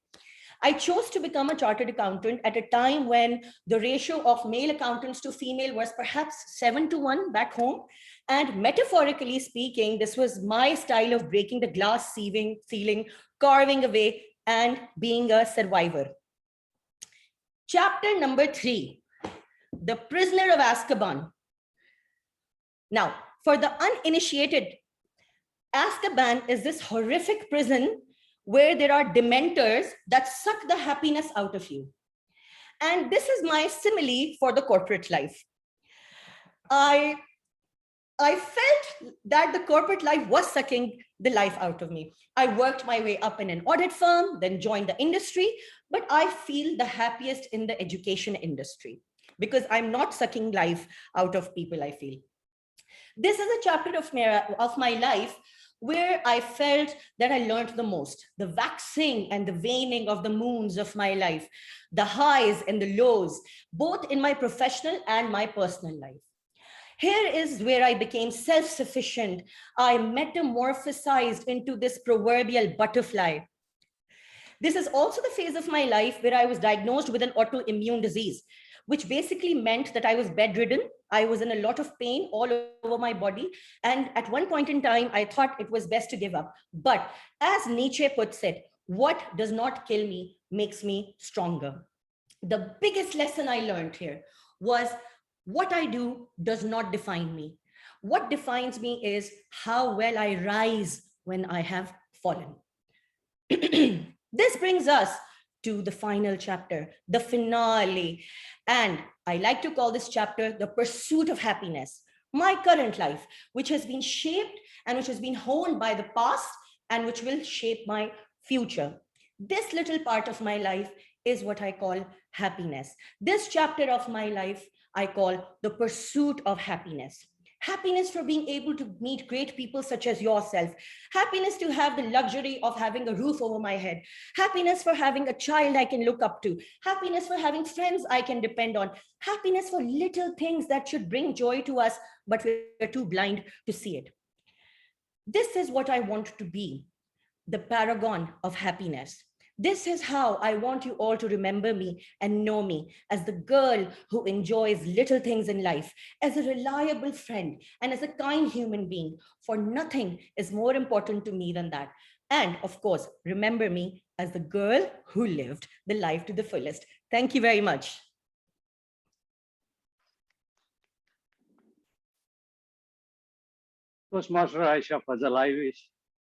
Speaker 4: I chose to become a chartered accountant at a time when the ratio of male accountants to female was perhaps 7-1 back home. And metaphorically speaking, this was my style of breaking the glass ceiling, carving away, and being a survivor. Chapter number 3, the Prisoner of Azkaban. Now, for the uninitiated, Azkaban is this horrific prison where there are dementors that suck the happiness out of you. And this is my simile for the corporate life. I felt that the corporate life was sucking the life out of me. I worked my way up in an audit firm, then joined the industry, but I feel the happiest in the education industry because I'm not sucking life out of people, I feel. This is a chapter of my life where I felt that I learned the most, the waxing and the waning of the moons of my life, the highs and the lows, both in my professional and my personal life. Here is where I became self-sufficient. I metamorphosized into this proverbial butterfly. This is also the phase of my life where I was diagnosed with an autoimmune disease, which basically meant that I was bedridden. I was in a lot of pain all over my body. And at one point in time, I thought it was best to give up. But as Nietzsche puts it, what does not kill me makes me stronger. The biggest lesson I learned here was what I do does not define me. What defines me is how well I rise when I have fallen. This brings us to the final chapter, the finale. And I like to call this chapter the pursuit of happiness. My current life, which has been shaped and which has been honed by the past and which will shape my future. This little part of my life is what I call happiness. This chapter of my life, I call the pursuit of happiness. Happiness for being able to meet great people such as yourself. Happiness to have the luxury of having a roof over my head. Happiness for having a child I can look up to. Happiness for having friends I can depend on. Happiness for little things that should bring joy to us, but we're too blind to see it. This is what I want to be, the paragon of happiness. This is how I want you all to remember me and know me, as the girl who enjoys little things in life, as a reliable friend, and as a kind human being. For nothing is more important to me than that. And of course, remember me as the girl who lived the life to the fullest. Thank you very much.
Speaker 3: Toastmaster Aisha Fazal,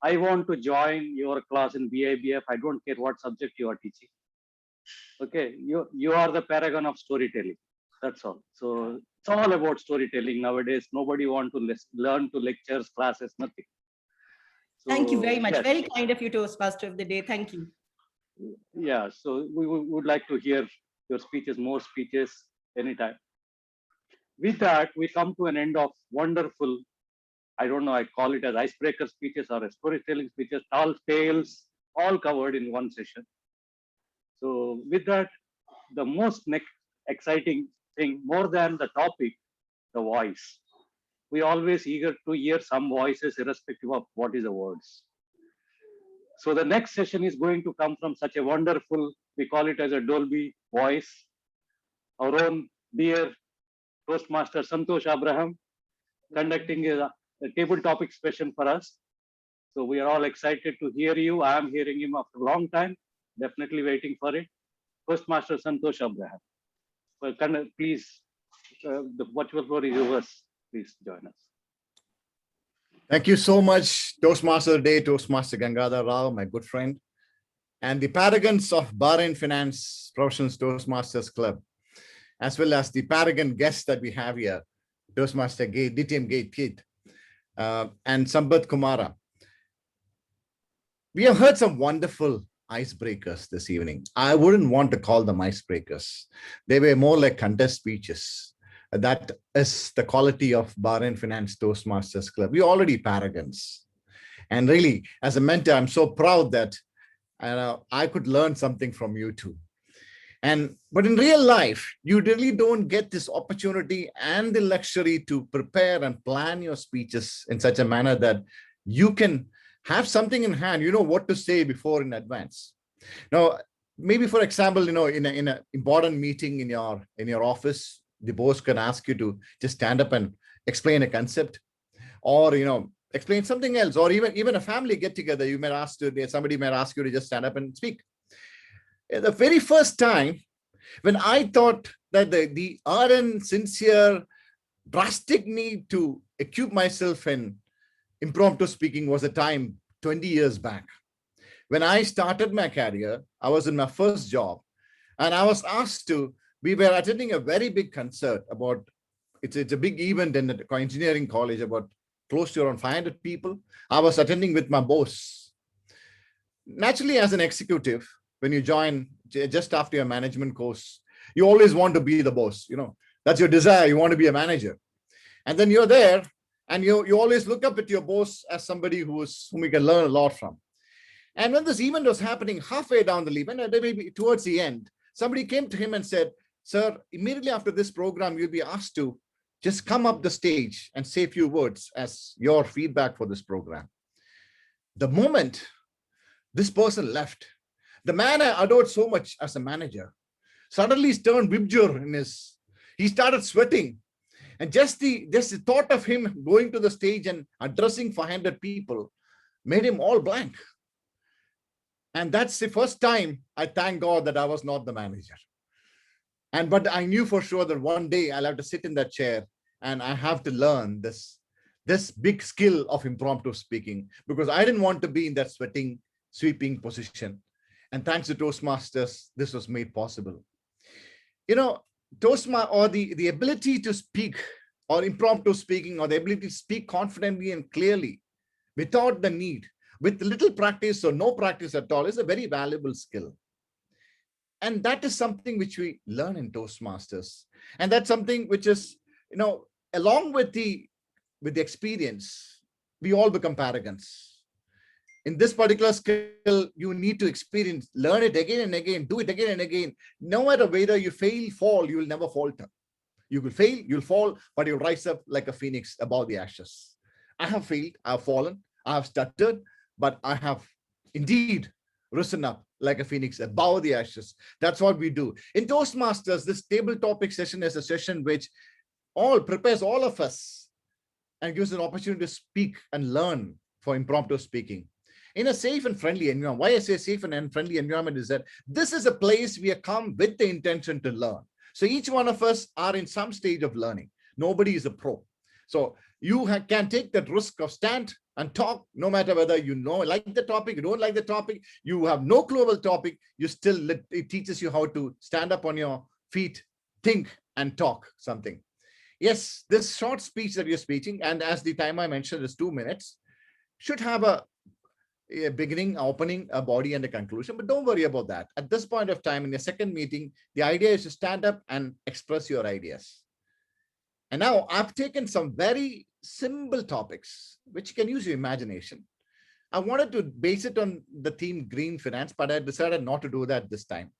Speaker 3: I want to join your class in BIBF. I don't care what subject you are teaching. Okay, you are the paragon of storytelling. That's all. So it's all about storytelling nowadays. Nobody want to learn to lectures, classes, nothing. So,
Speaker 4: thank you very much.
Speaker 3: yes.
Speaker 4: Very kind of you, Toastmaster of the Day. Thank you.
Speaker 3: Yeah, so we would like to hear your speeches, more speeches anytime. With that, we come to an end of wonderful, I don't know, I call it as icebreaker speeches or storytelling speeches, tall tales, all covered in one session. So with that, the most next exciting thing, more than the topic, the voice. We always eager to hear some voices irrespective of what is the words. So the next session is going to come from such a wonderful, we call it as a Dolby voice, our own dear Toastmaster Santosh Abraham, conducting a table topic session for us. So we are all excited to hear you. I am hearing him after a long time, definitely waiting for it. Toastmaster Santosh Abraham. Well, please, the virtual floor is yours. Please join us.
Speaker 10: Thank you so much, Toastmaster of the Day, Toastmaster Gangadhar Rao, my good friend, and the paragons of Bahrain Finance Professionals Toastmasters Club, as well as the paragon guests that we have here, Toastmaster DTM Gate Kid, and Sambat Kumara. We have heard some wonderful icebreakers this evening. I wouldn't want to call them icebreakers. They were more like contest speeches. That is the quality of Bahrain Finance Toastmasters Club. We're already paragons. And really, as a mentor, I'm so proud that I could learn something from you too. But in real life, you really don't get this opportunity and the luxury to prepare and plan your speeches in such a manner that you can have something in hand, you know what to say before in advance. Now, maybe for example, in an important meeting in your office, the boss can ask you to just stand up and explain a concept, or explain something else, or even a family get together. Somebody might ask you to just stand up and speak. The very first time when I thought that the ardent, sincere, drastic need to equip myself in impromptu speaking was a time 20 years back. When I started my career, I was in my first job, and I was asked to, we were attending a very big concert about, it's a big event in the engineering college, about close to around 500 people. I was attending with my boss. Naturally, as an executive, when you join just after your management course, you always want to be the boss. That's your desire. You want to be a manager. And then you're there, and you always look up at your boss as somebody whom you can learn a lot from. And when this event was happening, halfway down the event, and maybe towards the end, somebody came to him and said, "Sir, immediately after this program, you'll be asked to just come up the stage and say a few words as your feedback for this program." The moment this person left, the man I adored so much as a manager suddenly turned Vibjur he started sweating. And just the thought of him going to the stage and addressing 500 people made him all blank. And that's the first time I thank God that I was not the manager. But I knew for sure that one day I'll have to sit in that chair and I have to learn this big skill of impromptu speaking, because I didn't want to be in that sweeping position. And thanks to Toastmasters, this was made possible. Toastmaster, or the ability to speak, or impromptu speaking, or the ability to speak confidently and clearly without the need, with little practice or no practice at all, is a very valuable skill. And that is something which we learn in Toastmasters. And that's something which is, along with the with the experience, we all become paragons. In this particular skill, you need to experience, learn it again and again, do it again and again. No matter whether you fail, fall, you will never falter. You will fail, you'll fall, but you'll rise up like a phoenix above the ashes. I have failed, I have fallen, I have stuttered, but I have indeed risen up like a phoenix above the ashes. That's what we do. In Toastmasters, this table topic session is a session which prepares all of us and gives an opportunity to speak and learn for impromptu speaking in a safe and friendly environment. Why I say safe and friendly environment is that this is a place we have come with the intention to learn. So each one of us are in some stage of learning. Nobody is a pro. So you can take that risk of stand and talk, no matter whether you like the topic, you don't like the topic, you have no clue about the topic, it teaches you how to stand up on your feet, think and talk something. Yes, this short speech that you're speaking, and as the time I mentioned is 2 minutes, should have a beginning, opening, a body and a conclusion, but don't worry about that. At this point of time in the second meeting, the idea is to stand up and express your ideas. And now I've taken some very simple topics, which you can use your imagination. I wanted to base it on the theme green finance, but I decided not to do that this time.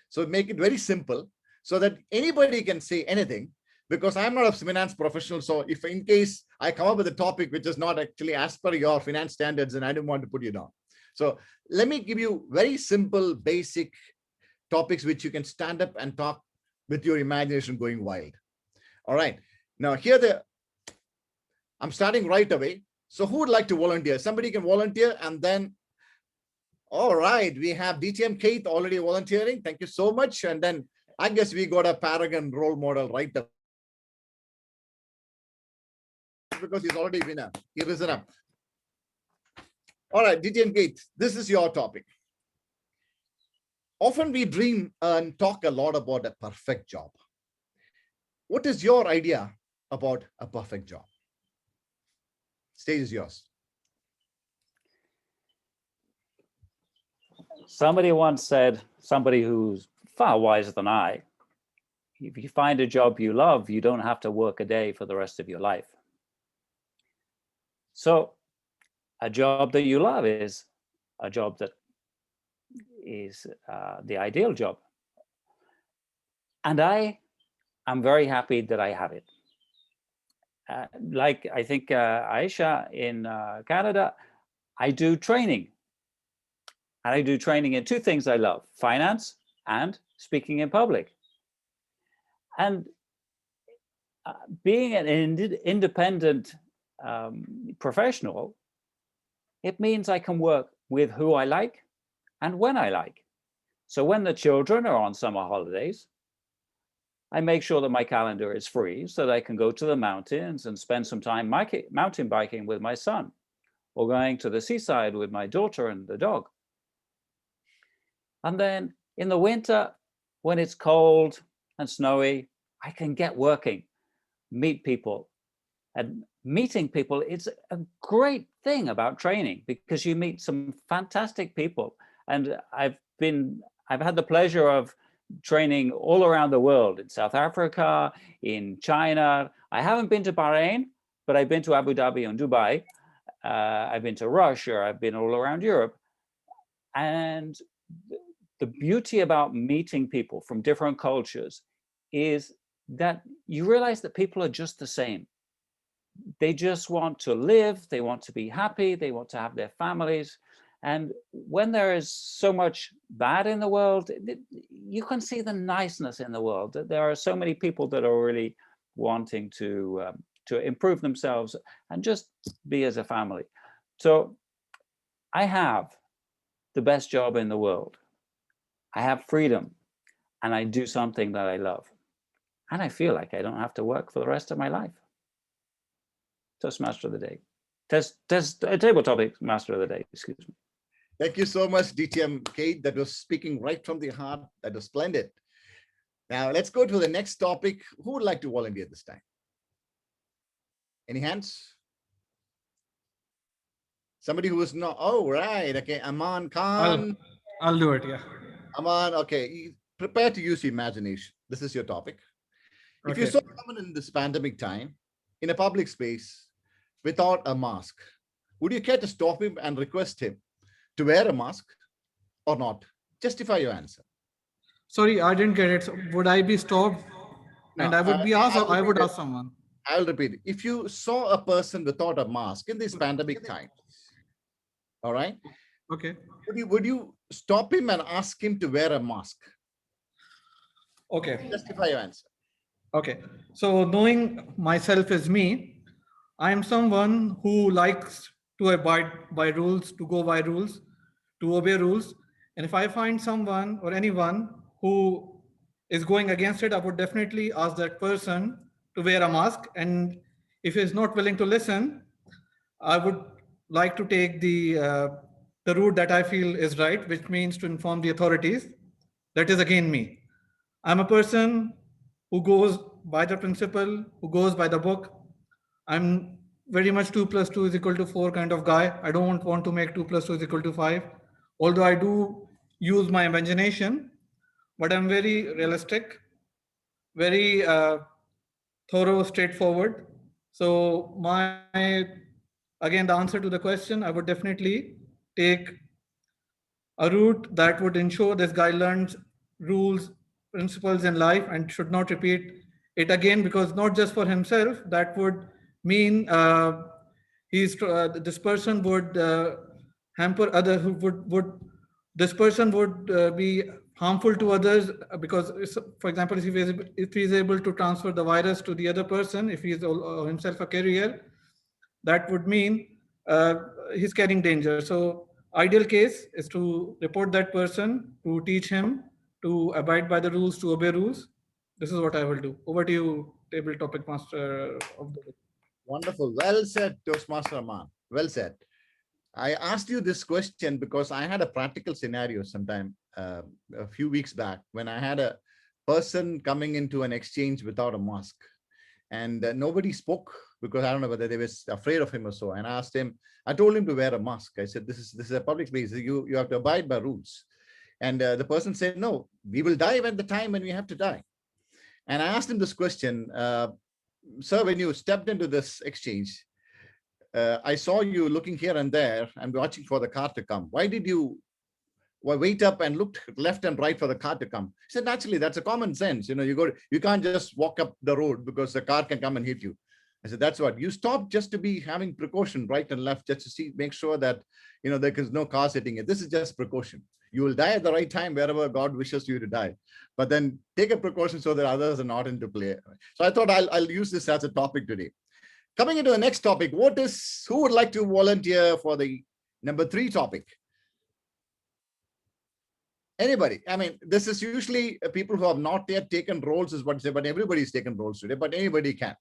Speaker 10: So make it very simple so that anybody can say anything, because I'm not a finance professional. So if in case I come up with a topic which is not actually as per your finance standards, and I didn't want to put you down. So let me give you very simple, basic topics which you can stand up and talk with your imagination going wild. All right. Now I'm starting right away. So who would like to volunteer? Somebody can volunteer, and then, all right, we have DTM Kate already volunteering. Thank you so much. And then I guess we got a paragon role model right up, because he's already winner. He risen up. All right, DTM Kate, this is your topic. Often we dream and talk a lot about a perfect job. What is your idea about a perfect job? Stage is yours.
Speaker 1: Somebody once said, somebody who's far wiser than I, if you find a job you love, you don't have to work a day for the rest of your life. So a job that you love is a job that is the ideal job. And I am very happy that I have it. Like I think Aisha in Canada, I do training. And I do training in two things I love: finance and speaking in public. And being an independent professional, it means I can work with who I like and when I like. So when the children are on summer holidays, I make sure that my calendar is free so that I can go to the mountains and spend some time mountain biking with my son, or going to the seaside with my daughter and the dog. And then in the winter, when it's cold and snowy, I can get working, meet people. And meeting people, it's a great thing about training, because you meet some fantastic people. And I've had the pleasure of training all around the world, in South Africa, in China. I haven't been to Bahrain, but I've been to Abu Dhabi and Dubai. I've been to Russia. I've been all around Europe. And the beauty about meeting people from different cultures is that you realize that people are just the same. They just want to live, they want to be happy, they want to have their families. And when there is so much bad in the world, you can see the niceness in the world. There are so many people that are really wanting to improve themselves and just be as a family. So I have the best job in the world. I have freedom, and I do something that I love. And I feel like I don't have to work for the rest of my life. Toastmaster of the day. Table topic master of the day, excuse me.
Speaker 10: Thank you so much, DTM Kate. That was speaking right from the heart. That was splendid. Now let's go to the next topic. Who would like to volunteer this time? Any hands? Somebody who is not, oh, right. Okay, Aman Khan.
Speaker 5: I'll do it, yeah.
Speaker 10: Aman, okay. Prepare to use your imagination. This is your topic. If you saw someone in this pandemic time, in a public space, without a mask, would you care to stop him and request him to wear a mask or not? Justify your answer.
Speaker 5: Sorry, I didn't get it. So would I be stopped
Speaker 10: No,
Speaker 5: and I would be asked,
Speaker 10: I'll
Speaker 5: or I would
Speaker 10: repeat it.
Speaker 5: ask someone?
Speaker 10: I'll repeat it. If you saw a person without a mask in this pandemic time, all right,
Speaker 5: Okay.
Speaker 10: would you stop him and ask him to wear a mask?
Speaker 5: Okay.
Speaker 10: Justify your answer.
Speaker 5: Okay. So knowing myself as me, I am someone who likes to abide by rules, to go by rules, to obey rules. And if I find someone or anyone who is going against it, I would definitely ask that person to wear a mask. And if he's not willing to listen, I would like to take the route that I feel is right, which means to inform the authorities. That is again me. I'm a person who goes by the principle, who goes by the book. I'm very much 2 plus 2 is equal to 4 kind of guy. I don't want to make 2 plus 2 is equal to 5. Although I do use my imagination, but I'm very realistic, very thorough, straightforward. So again, the answer to the question, I would definitely take a route that would ensure this guy learns rules, principles in life and should not repeat it again, because not just for himself, that would mean this person would hamper others, who would this person would be harmful to others, because for example, if he is able to transfer the virus to the other person, if he is himself a carrier, that would mean he's carrying danger. So ideal case is to report that person, to teach him to abide by the rules, to obey rules. This is what I will do. Over to you, table topic master of the day.
Speaker 10: Wonderful. Well said, Toastmaster Aman. Well said. I asked you this question because I had a practical scenario sometime a few weeks back when I had a person coming into an exchange without a mask, and nobody spoke because I don't know whether they were afraid of him or so. And I asked him, I told him to wear a mask. I said, this is a public place. You have to abide by rules. And the person said, no, we will die at the time when we have to die. And I asked him this question, sir, when you stepped into this exchange, I saw you looking here and there and watching for the car to come. Why did you wait up and look left and right for the car to come? He said, naturally, that's a common sense. You can't just walk up the road because the car can come and hit you. I said, that's what you stopped just to be having precaution right and left, just to make sure that, there is no cars hitting it. This is just precaution. You will die at the right time wherever God wishes you to die. But then take a precaution so that others are not into play. So I thought I'll use this as a topic today. Coming into the next topic, who would like to volunteer for the number 3 topic? Anybody? I mean, this is usually people who have not yet taken roles is what I say, but everybody's taken roles today, but anybody can.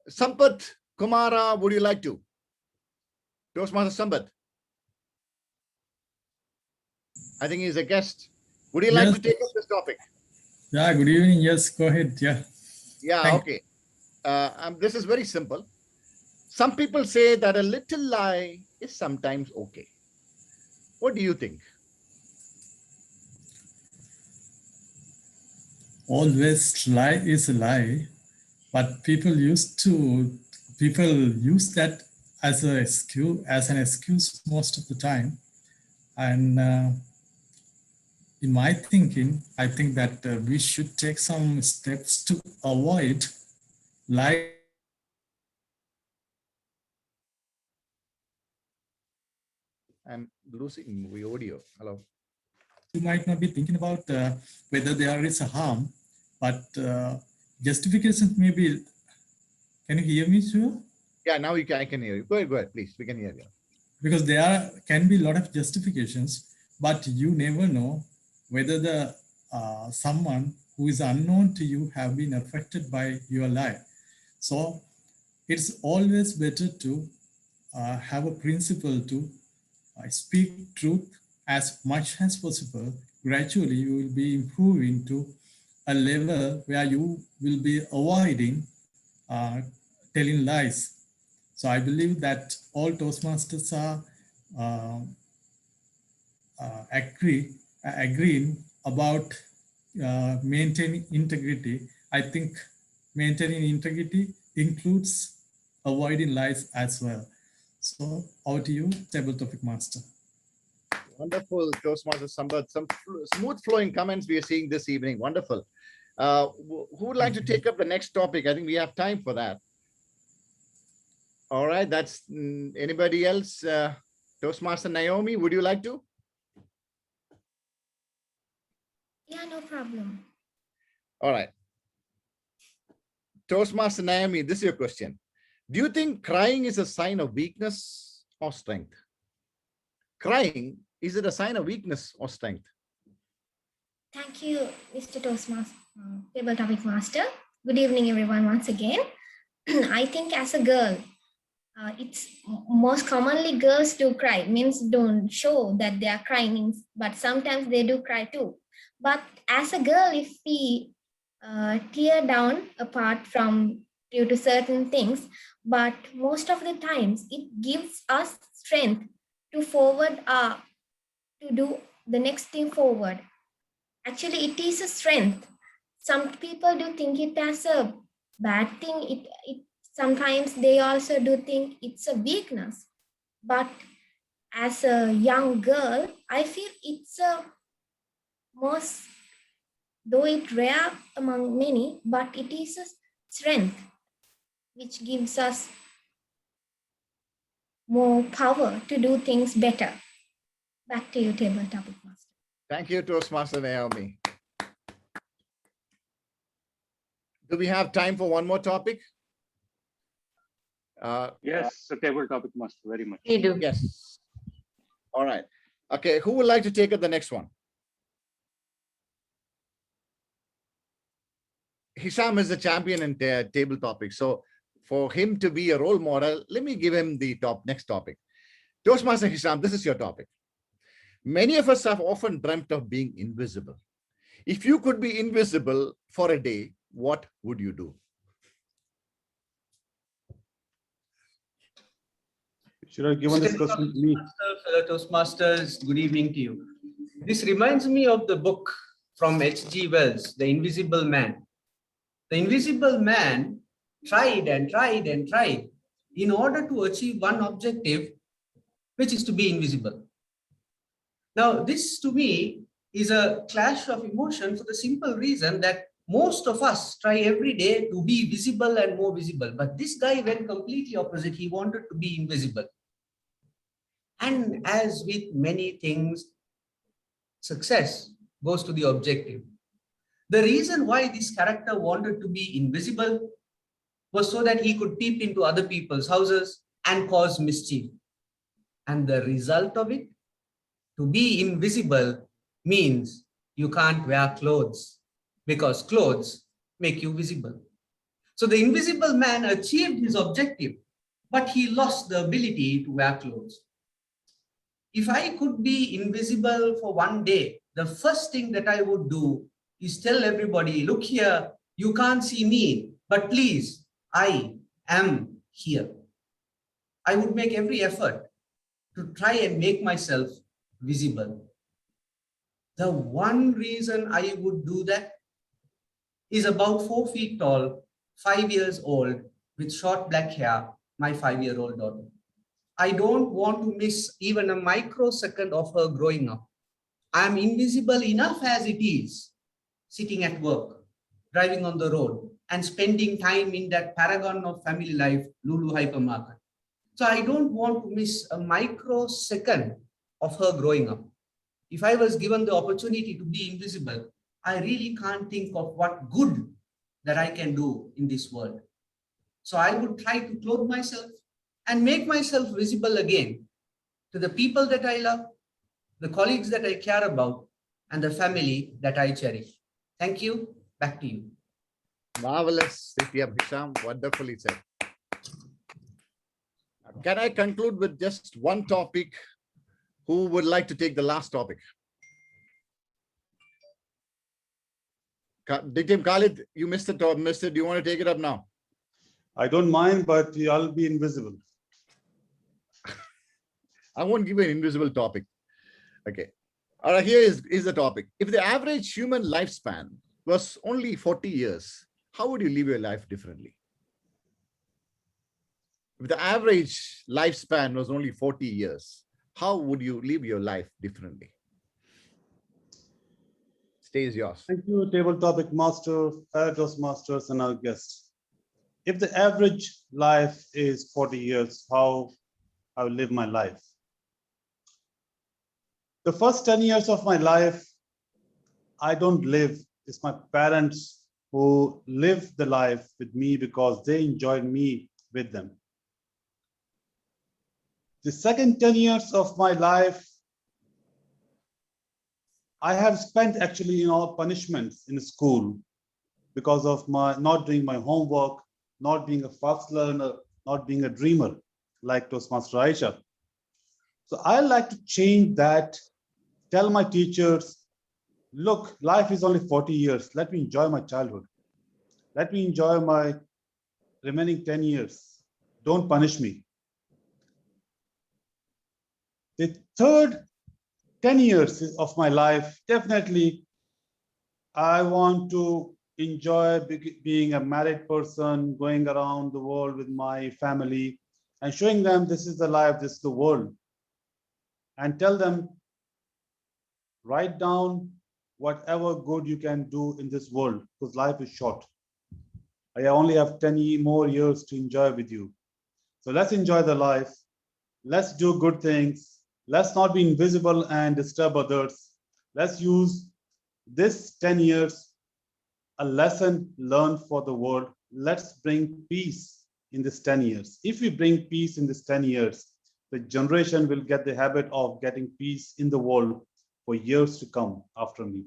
Speaker 10: Sampath Kumara, would you like to? Toastmaster Sampath. I think he's a guest. Would you like to take up this topic?
Speaker 13: Yeah, good evening. Yes, go ahead. Yeah.
Speaker 10: Yeah, okay. This is very simple. Some people say that a little lie is sometimes okay. What do you think?
Speaker 13: Always lie is a lie, but people use that as an excuse most of the time. And in my thinking, I think that we should take some steps to avoid lying.
Speaker 10: I'm losing the audio. Hello.
Speaker 13: You might not be thinking about whether there is a harm, but justifications may be. Can you hear me, sir?
Speaker 10: Yeah, now I can hear you. Go ahead, please. We can hear you.
Speaker 13: Because there can be a lot of justifications, but you never know whether the someone who is unknown to you have been affected by your lie. So it's always better to have a principle to speak truth as much as possible. Gradually, you will be improving to a level where you will be avoiding telling lies. So I believe that all Toastmasters are agreeing about maintaining integrity. I think maintaining integrity includes avoid in life as well. So over to you, table topic master.
Speaker 10: Wonderful, Toastmaster Sambat. Some smooth flowing comments we are seeing this evening. Wonderful. Who would like to take up the next topic? I think we have time for that. All right, that's anybody else? Toastmaster Naomi, would you like to?
Speaker 7: Yeah, no problem.
Speaker 10: All right. Toastmaster Naomi, this is your question. Do you think crying is a sign of weakness or strength? Crying, is it a sign of weakness or strength?
Speaker 7: Thank you, Mr. Toastmaster, Table Topic Master. Good evening, everyone, once again. I think as a girl, it's most commonly girls do cry, means don't show that they are crying, but sometimes they do cry too. But as a girl, if we tear down apart from due to certain things, but most of the times it gives us strength to forward, to do the next thing forward. Actually, it is a strength. Some people do think it as a bad thing. Sometimes they also do think it's a weakness. But as a young girl, I feel it's a most, though it rare among many, but it is a strength which gives us more power to do things better. Back to you, Table Topic Master.
Speaker 10: Thank you, Toastmaster Naomi. Do we have time for one more topic?
Speaker 3: Yes, Table Topic Master, very much.
Speaker 8: We do.
Speaker 10: Yes. All right. Okay, who would like to take up the next one? Hisham is the champion in table topics. So for him to be a role model, let me give him the next topic. Toastmaster Hisham, this is your topic. Many of us have often dreamt of being invisible. If you could be invisible for a day, what would you do?
Speaker 11: Should I give this question to me?
Speaker 2: Fellow Toastmasters, good evening to you. This reminds me of the book from H.G. Wells, The Invisible Man. The invisible man tried and tried and tried in order to achieve one objective, which is to be invisible. Now, this to me is a clash of emotion for the simple reason that most of us try every day to be visible and more visible. But this guy went completely opposite. He wanted to be invisible. And as with many things, success goes to the objective. The reason why this character wanted to be invisible was so that he could peep into other people's houses and cause mischief. And the result of it, to be invisible means you can't wear clothes because clothes make you visible. So the invisible man achieved his objective, but he lost the ability to wear clothes. If I could be invisible for one day, the first thing that I would do is tell everybody, look here, you can't see me, but please, I am here. I would make every effort to try and make myself visible. The one reason I would do that is about 4 feet tall, 5 years old, with short black hair, my 5-year-old daughter. I don't want to miss even a microsecond of her growing up. I am invisible enough as it is, sitting at work, driving on the road, and spending time in that paragon of family life, Lulu hypermarket. So I don't want to miss a microsecond of her growing up. If I was given the opportunity to be invisible, I really can't think of what good that I can do in this world. So I would try to clothe myself and make myself visible again to the people that I love, the colleagues that I care about, and the family that I cherish. Thank you. Back to you.
Speaker 10: Marvelous, Hisham. Wonderfully said. Can I conclude with just one topic? Who would like to take the last topic? Dictum Khalid, you missed it. Do you want to take it up now?
Speaker 11: I don't mind, but I'll be invisible.
Speaker 10: I won't give you an invisible topic. Okay. All right, here is the topic. If the average human lifespan was only 40 years, how would you live your life differently? if the average lifespan was only 40 years, how would you live your life differently? Stage yours.
Speaker 11: Thank you, Table Topic Master, Toastmasters, and our guests. If the average life is 40 years, how I will live my life? The first 10 years of my life, I don't live. It's my parents who live the life with me because they enjoyed me with them. The second 10 years of my life, I have spent actually in all punishments in school because of my not doing my homework, not being a fast learner, not being a dreamer like Toastmaster Aisha. So I like to change that, tell my teachers, look, life is only 40 years. Let me enjoy my childhood. Let me enjoy my remaining 10 years. Don't punish me. The third 10 years of my life, definitely, I want to enjoy being a married person, going around the world with my family and showing them this is the life, this is the world. And tell them, write down whatever good you can do in this world because life is short. I only have 10 more years to enjoy with you. So let's enjoy the life. Let's do good things. Let's not be invisible and disturb others. Let's use this 10 years, a lesson learned for the world. Let's bring peace in this 10 years. If we bring peace in this 10 years, the generation will get the habit of getting peace in the world for years to come after me.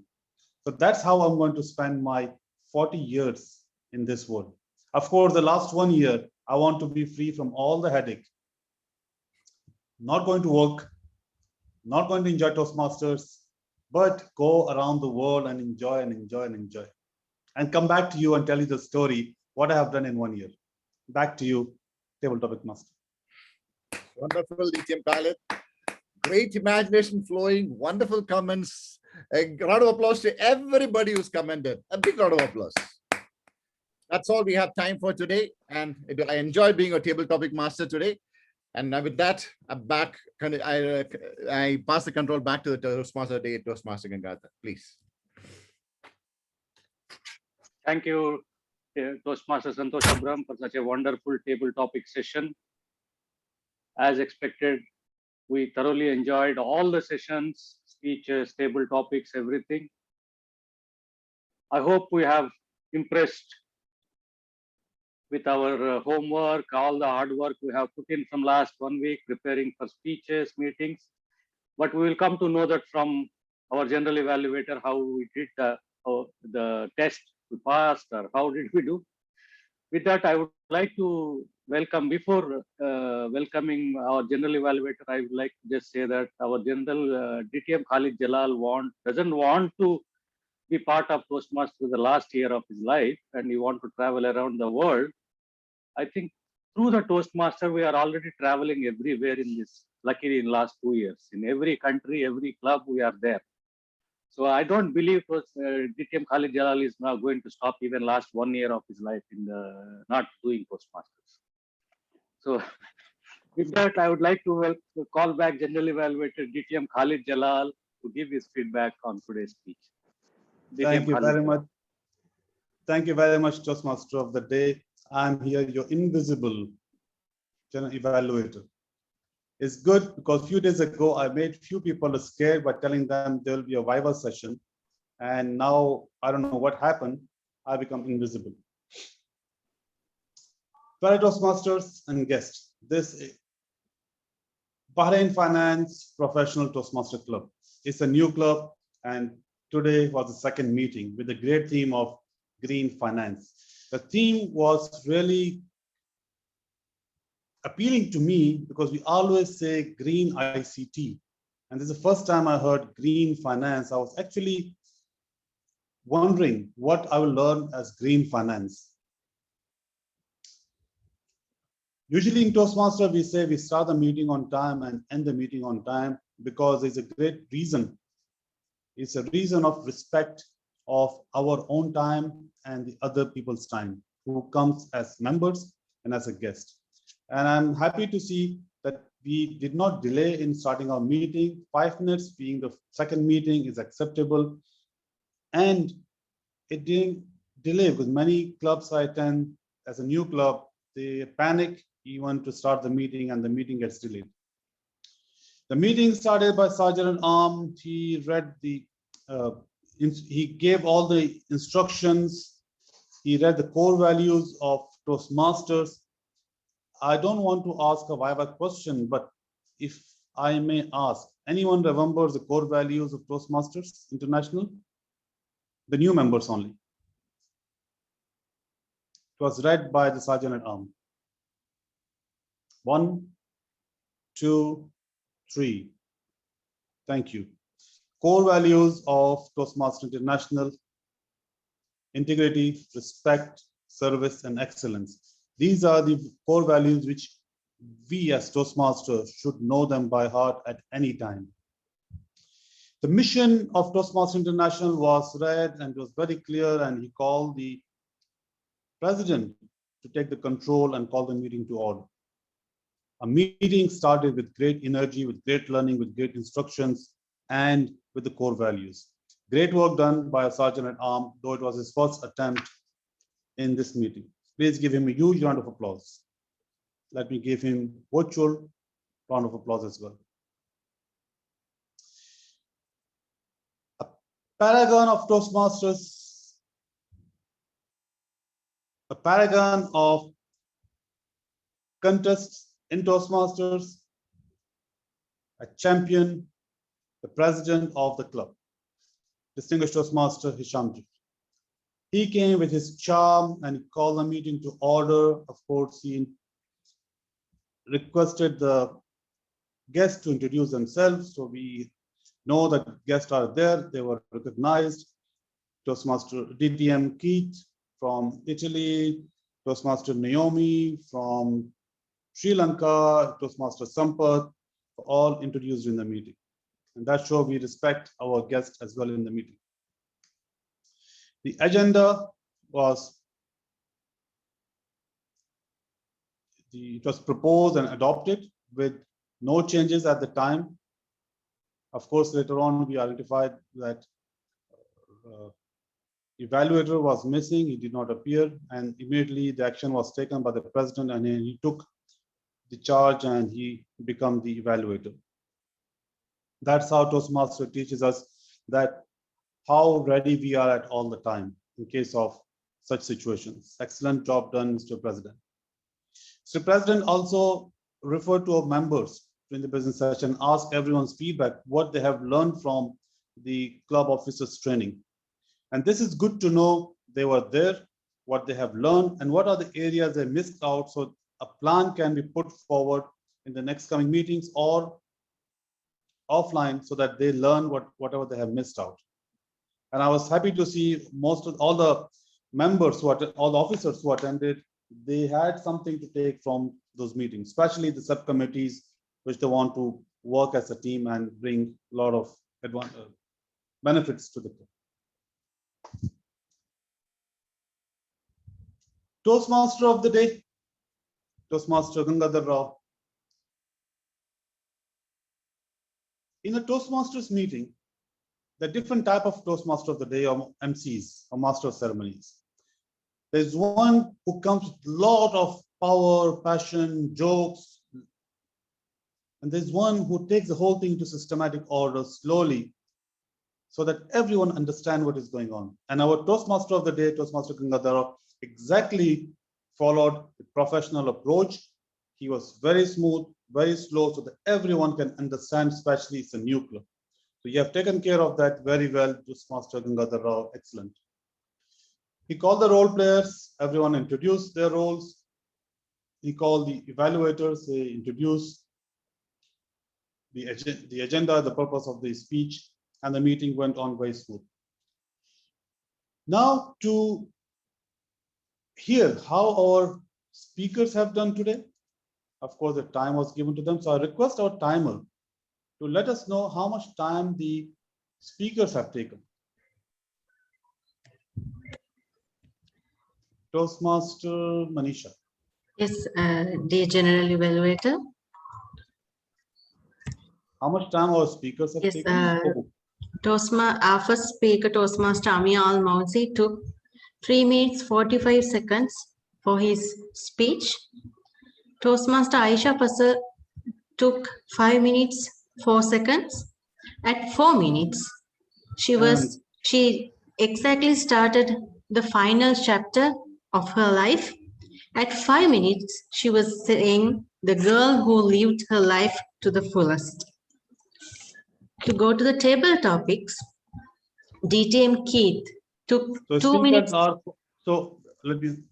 Speaker 11: So that's how I'm going to spend my 40 years in this world. Of course, the last 1 year, I want to be free from all the headache. Not going to work, not going to enjoy Toastmasters, but go around the world and enjoy and enjoy and enjoy. And come back to you and tell you the story, what I have done in 1 year. Back to you, Table Topic Master.
Speaker 10: Wonderful, Lithium Khalid. Great imagination flowing, wonderful comments. A round of applause to everybody who's commented. A big round of applause. That's all we have time for today. And I enjoyed being a Table Topic Master today. And with that, I pass the control back to the Toastmaster Day, Toastmaster Gangadhar, please.
Speaker 3: Thank you, Toastmaster Santosh Abram, for such a wonderful table topic session. As expected, we thoroughly enjoyed all the sessions, speeches, table topics, everything. I hope we have impressed with our homework, all the hard work we have put in from last 1 week, preparing for speeches, meetings. But we will come to know that from our general evaluator, how we did the test, we passed, or how did we do. With that, I would like to welcome, before welcoming our general evaluator, I would like to just say that our general DTM Khalid Jalal doesn't want to be part of Toastmasters the last year of his life, and he wants to travel around the world. I think through the Toastmaster, we are already traveling everywhere in this, luckily in last 2 years. In every country, every club, we are there. So I don't believe DTM Khalid Jalal is now going to stop even last 1 year of his life in the not doing Toastmasters. So with that, I would like to call back General Evaluator DTM Khalid Jalal to give his feedback on today's speech.
Speaker 11: Thank you very much. Thank you very much, Toastmaster of the Day. I'm here, your invisible General Evaluator. It's good because a few days ago, I made few people scared by telling them there will be a Viva session. And now, I don't know what happened. I become invisible. Fellow Toastmasters and guests, this is Bahrain Finance Professional Toastmaster Club. It's a new club, and today was the second meeting with the great theme of green finance. The theme was really appealing to me because we always say green ICT. And this is the first time I heard green finance. I was actually wondering what I will learn as green finance. Usually in Toastmaster, we say we start the meeting on time and end the meeting on time because there's a great reason. It's a reason of respect of our own time and the other people's time who comes as members and as a guest. And I'm happy to see that we did not delay in starting our meeting. 5 minutes being the second meeting is acceptable. And it didn't delay because many clubs I attend as a new club, they panic even to start the meeting and the meeting gets delayed. The meeting started by Sergeant at Arms. He read the, he gave all the instructions. He read the core values of Toastmasters. I don't want to ask a viva question, but if I may ask, anyone remembers the core values of Toastmasters International? The new members only. It was read by the Sergeant at Arms. 1, 2, 3. Thank you. Core values of Toastmasters International: integrity, respect, service, and excellence. These are the core values which we as Toastmasters should know them by heart at any time. The mission of Toastmasters International was read and it was very clear, and he called the president to take the control and call the meeting to order. A meeting started with great energy, with great learning, with great instructions, and with the core values. Great work done by a Sergeant at Arms, though it was his first attempt in this meeting. Please give him a huge round of applause. Let me give him virtual round of applause as well. A paragon of Toastmasters, a paragon of contests in Toastmasters, a champion, the president of the club, distinguished Toastmaster Hishamji. He came with his charm and he called the meeting to order. Of course, he requested the guests to introduce themselves. So we know that guests are there. They were recognized. Toastmaster DTM Keith from Italy, Toastmaster Naomi from Sri Lanka, Toastmaster Sampath, all introduced in the meeting. And that shows we respect our guests as well in the meeting. The agenda was, it was proposed and adopted with no changes at the time. Of course, later on, we identified that evaluator was missing, he did not appear, and immediately the action was taken by the president, and he took the charge and he became the evaluator. That's how Toastmaster teaches us that how ready we are at all the time in case of such situations. Excellent job done, Mr. President. Mr. President also referred to our members during the business session, asked everyone's feedback, what they have learned from the club officers training. And this is good to know they were there, what they have learned, and what are the areas they missed out, so a plan can be put forward in the next coming meetings or offline so that they learn whatever they have missed out. And I was happy to see most of all the members who attended, all the officers who attended, they had something to take from those meetings, especially the subcommittees, which they want to work as a team and bring a lot of benefits to the club. Toastmaster of the day, Toastmaster Gangadhar Rao. In a Toastmasters meeting, the different type of Toastmaster of the day or MCs or master of ceremonies. There's one who comes with a lot of power, passion, jokes. And there's one who takes the whole thing to systematic order slowly so that everyone understands what is going on. And our Toastmaster of the day, Toastmaster Gangadhar Rao, exactly followed the professional approach. He was very smooth, very slow, so that everyone can understand, especially it's a new club. So you have taken care of that very well, Toastmaster Gangadhar Rao, excellent. He called the role players, everyone introduced their roles. He called the evaluators, they introduced the agenda, the purpose of the speech, and the meeting went on very smooth. Now to hear how our speakers have done today. Of course, the time was given to them. So I request our timer to let us know how much time the speakers have taken. Toastmaster Manisha.
Speaker 8: Yes, dear General Evaluator.
Speaker 11: How much time our speakers have
Speaker 8: Yes,
Speaker 11: taken?
Speaker 8: our first speaker, Toastmaster Amir Al-Mausi, took 3 minutes 45 seconds for his speech. Toastmaster Aisha Pasal took 5 minutes 4 seconds. At 4 minutes, she exactly started the final chapter of her life. At 5 minutes, she was saying the girl who lived her life to the fullest. To go to the table topics, DTM Keith took
Speaker 11: So
Speaker 8: 2 minutes.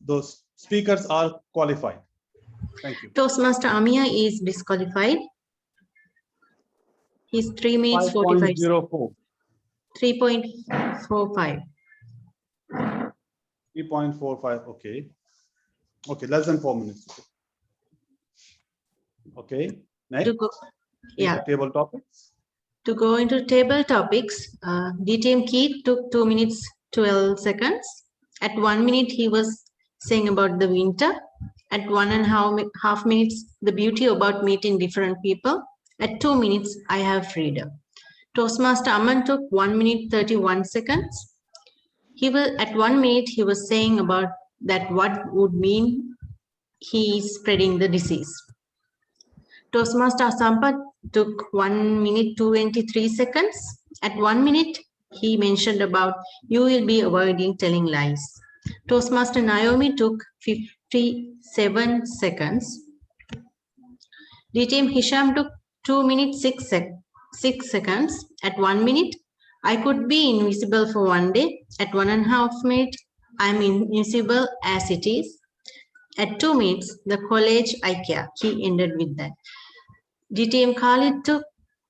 Speaker 11: Those speakers are qualified. Thank you.
Speaker 8: Toastmaster Amir is disqualified. He's 3 minutes 45.
Speaker 11: 5.04.
Speaker 8: 3.45.
Speaker 11: 3.45. Okay. Okay, less than 4 minutes. Okay. Next. Table topics.
Speaker 8: To go into table topics, DTM Keith took 2 minutes 12 seconds. At 1 minute, he was saying about the winter. At 1.5 minutes, the beauty about meeting different people. At 2 minutes, I have freedom. Toastmaster Aman took 1 minute 31 seconds. At 1 minute, he was saying about that what would mean he is spreading the disease. Toastmaster Sampath took 1 minute 23 seconds. At 1 minute, he mentioned about you will be avoiding telling lies. Toastmaster Naomi took 57 seconds. DTM Hisham took 2 minutes 6 seconds. At 1 minute, I could be invisible for 1 day. At 1.5 minutes, I'm invisible as it is. At 2 minutes, the college I care. He ended with that. DTM Khalid took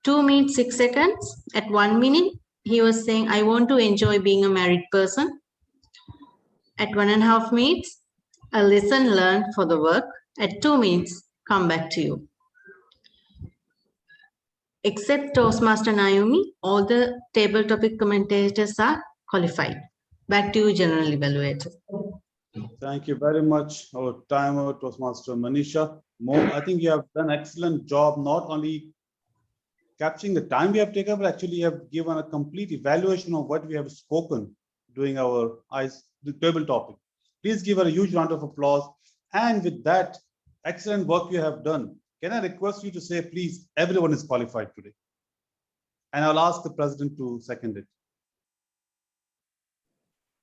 Speaker 8: 2 minutes 6 seconds. At 1 minute, he was saying, I want to enjoy being a married person. At 1.5 minutes, a lesson learned for the work. At 2 minutes, come back to you. Except Toastmaster Naomi, all the table topic commentators are qualified. Back to you, General Evaluator.
Speaker 11: Thank you very much. Our timer, Toastmaster Manisha. I think you have done an excellent job, not only capturing the time we have taken, but actually you have given a complete evaluation of what we have spoken during our table topic. Please give her a huge round of applause. And with that excellent work you have done, can I request you to say, please, everyone is qualified today. And I'll ask the president to second it.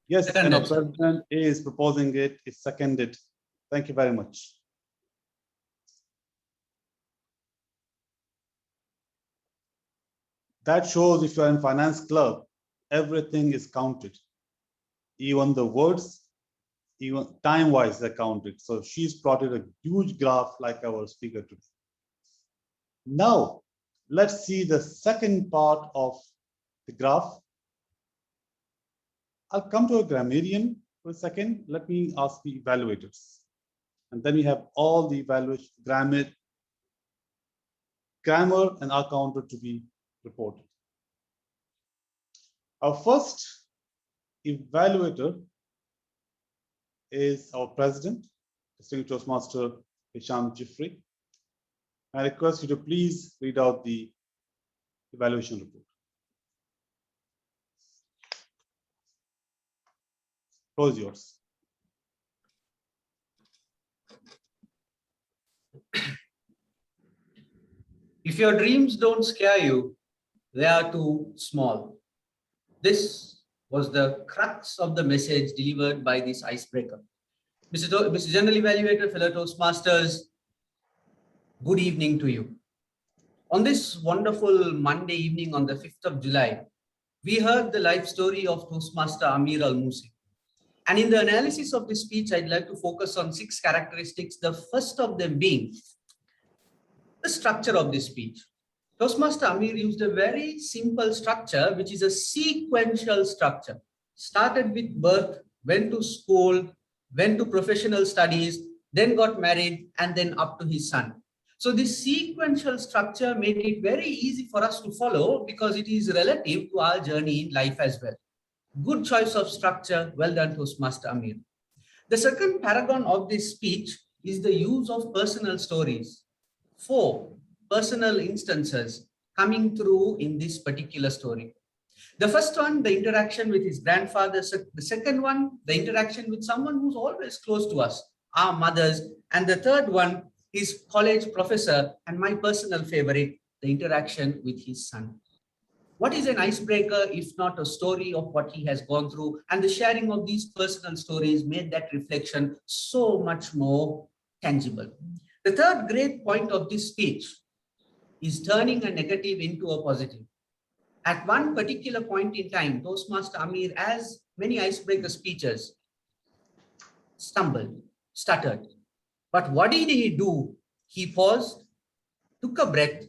Speaker 11: Yes, and our president is proposing it, is seconded. Thank you very much. That shows if you're in finance club, everything is counted. Even the words, even time-wise, they're counted. So she's plotted a huge graph like our speaker today. Now, let's see the second part of the graph. I'll come to a grammarian for a second. Let me ask the evaluators. And then we have all the evaluation, grammar and our counter to be reported. Our first evaluator is our president, Distinguished Toastmaster Hisham Jifri. I request you to please read out the evaluation report. Floor is yours.
Speaker 2: If your dreams don't scare you, they are too small. This was the crux of the message delivered by this icebreaker. Mr. General Evaluator, fellow Toastmasters, good evening to you. On this wonderful Monday evening on the 5th of July, we heard the life story of Toastmaster Amir Al-Mausi. And in the analysis of this speech, I'd like to focus on 6 characteristics, the first of them being the structure of this speech. Toastmaster Amir used a very simple structure, which is a sequential structure. Started with birth, went to school, went to professional studies, then got married, and then up to his son. So this sequential structure made it very easy for us to follow because it is relative to our journey in life as well. Good choice of structure. Well done, Toastmaster Amir. The second paragon of this speech is the use of personal stories. 4 personal instances coming through in this particular story. The first one, the interaction with his grandfather. The second one, the interaction with someone who's always close to us, our mothers. And the third one, his college professor, and my personal favorite, the interaction with his son. What is an icebreaker if not a story of what he has gone through? And the sharing of these personal stories made that reflection so much more tangible. The third great point of this speech is turning a negative into a positive. At one particular point in time, Toastmaster Amir, as many icebreaker speeches, stumbled, stuttered. But what did he do? He paused, took a breath,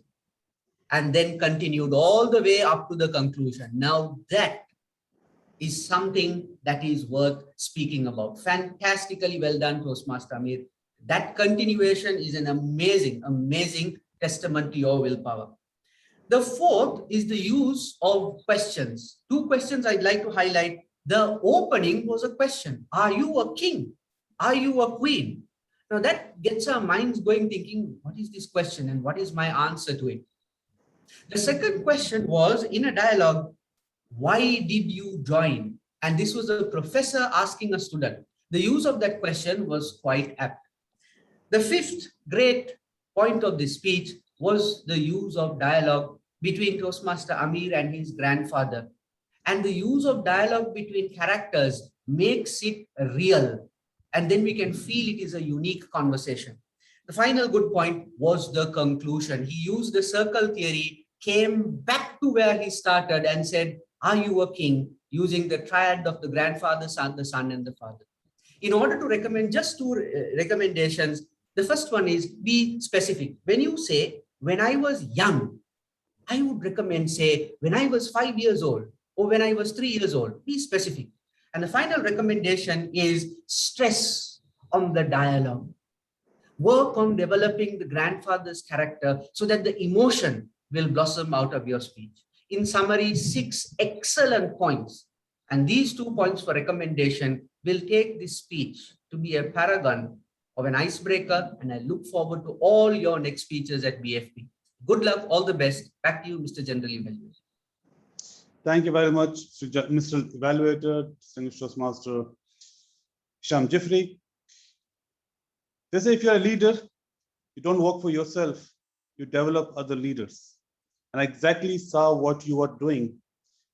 Speaker 2: and then continued all the way up to the conclusion. Now that is something that is worth speaking about. Fantastically well done, Toastmaster Amir. That continuation is an amazing, amazing testament to your willpower. The fourth is the use of questions. 2 questions I'd like to highlight. The opening was a question. Are you a king? Are you a queen? Now that gets our minds going, thinking, what is this question and what is my answer to it? The second question was in a dialogue, why did you join? And this was a professor asking a student. The use of that question was quite apt. The fifth great point of this speech was the use of dialogue between Toastmaster Amir and his grandfather. And the use of dialogue between characters makes it real. And then we can feel it is a unique conversation. The final good point was the conclusion. He used the circle theory, came back to where he started and said, are you a king? Using the triad of the grandfather, son, the son, and the father. In order to recommend just 2 recommendations, the first one is be specific. When you say, when I was young, I would recommend say, when I was 5 years old or when I was 3 years old, be specific. And the final recommendation is stress on the dialogue. Work on developing the grandfather's character so that the emotion will blossom out of your speech. In summary, 6 excellent points. And these 2 points for recommendation will take this speech to be a paragon of an icebreaker. And I look forward to all your next speeches at BFP. Good luck, all the best. Back to you, Mr. General Evaluator.
Speaker 11: Thank you very much, Mr. Evaluator, Distinguished Toastmaster Hisham Jifri. They say if you're a leader, you don't work for yourself, you develop other leaders. And I exactly saw what you were doing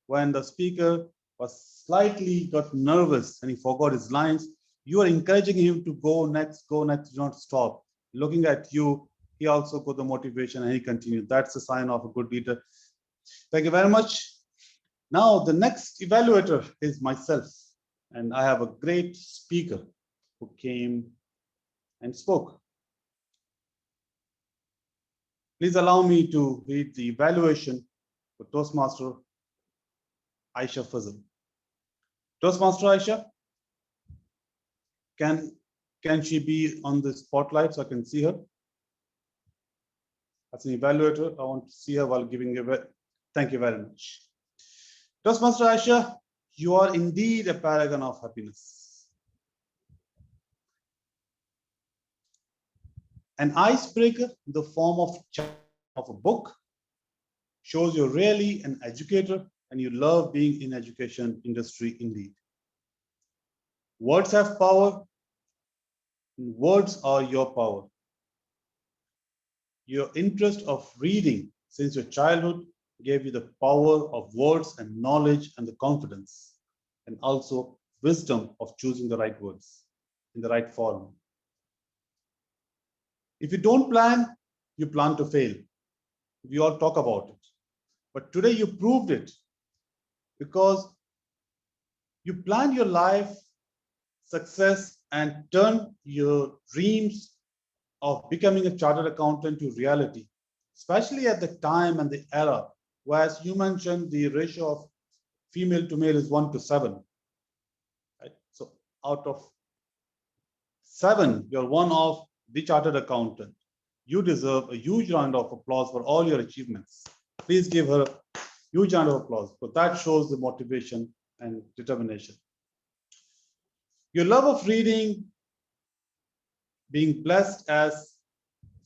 Speaker 11: when the speaker was slightly got nervous and he forgot his lines. You are encouraging him to go next, do not stop. Looking at you, he also got the motivation and he continued. That's a sign of a good leader. Thank you very much. Now, the next evaluator is myself, and I have a great speaker who came and spoke. Please allow me to read the evaluation for Toastmaster Aisha Fazal. Toastmaster Aisha, can she be on the spotlight so I can see her? As an evaluator, I want to see her while giving a thank you very much. Toastmaster Aisha, you are indeed a paragon of happiness. An icebreaker in the form of a book shows you're really an educator and you love being in education industry indeed. Words have power. Words are your power. Your interest of reading since your childhood gave you the power of words and knowledge and the confidence, and also wisdom of choosing the right words in the right form. If you don't plan, you plan to fail. We all talk about it. But today you proved it because you planned your life success and turned your dreams of becoming a chartered accountant to reality, especially at the time and the era, where, as you mentioned, the ratio of female to male is 1 to 7. Right? So out of 7, you're one of the chartered accountant. You deserve a huge round of applause for all your achievements. Please give her a huge round of applause, because that shows the motivation and determination. Your love of reading being blessed as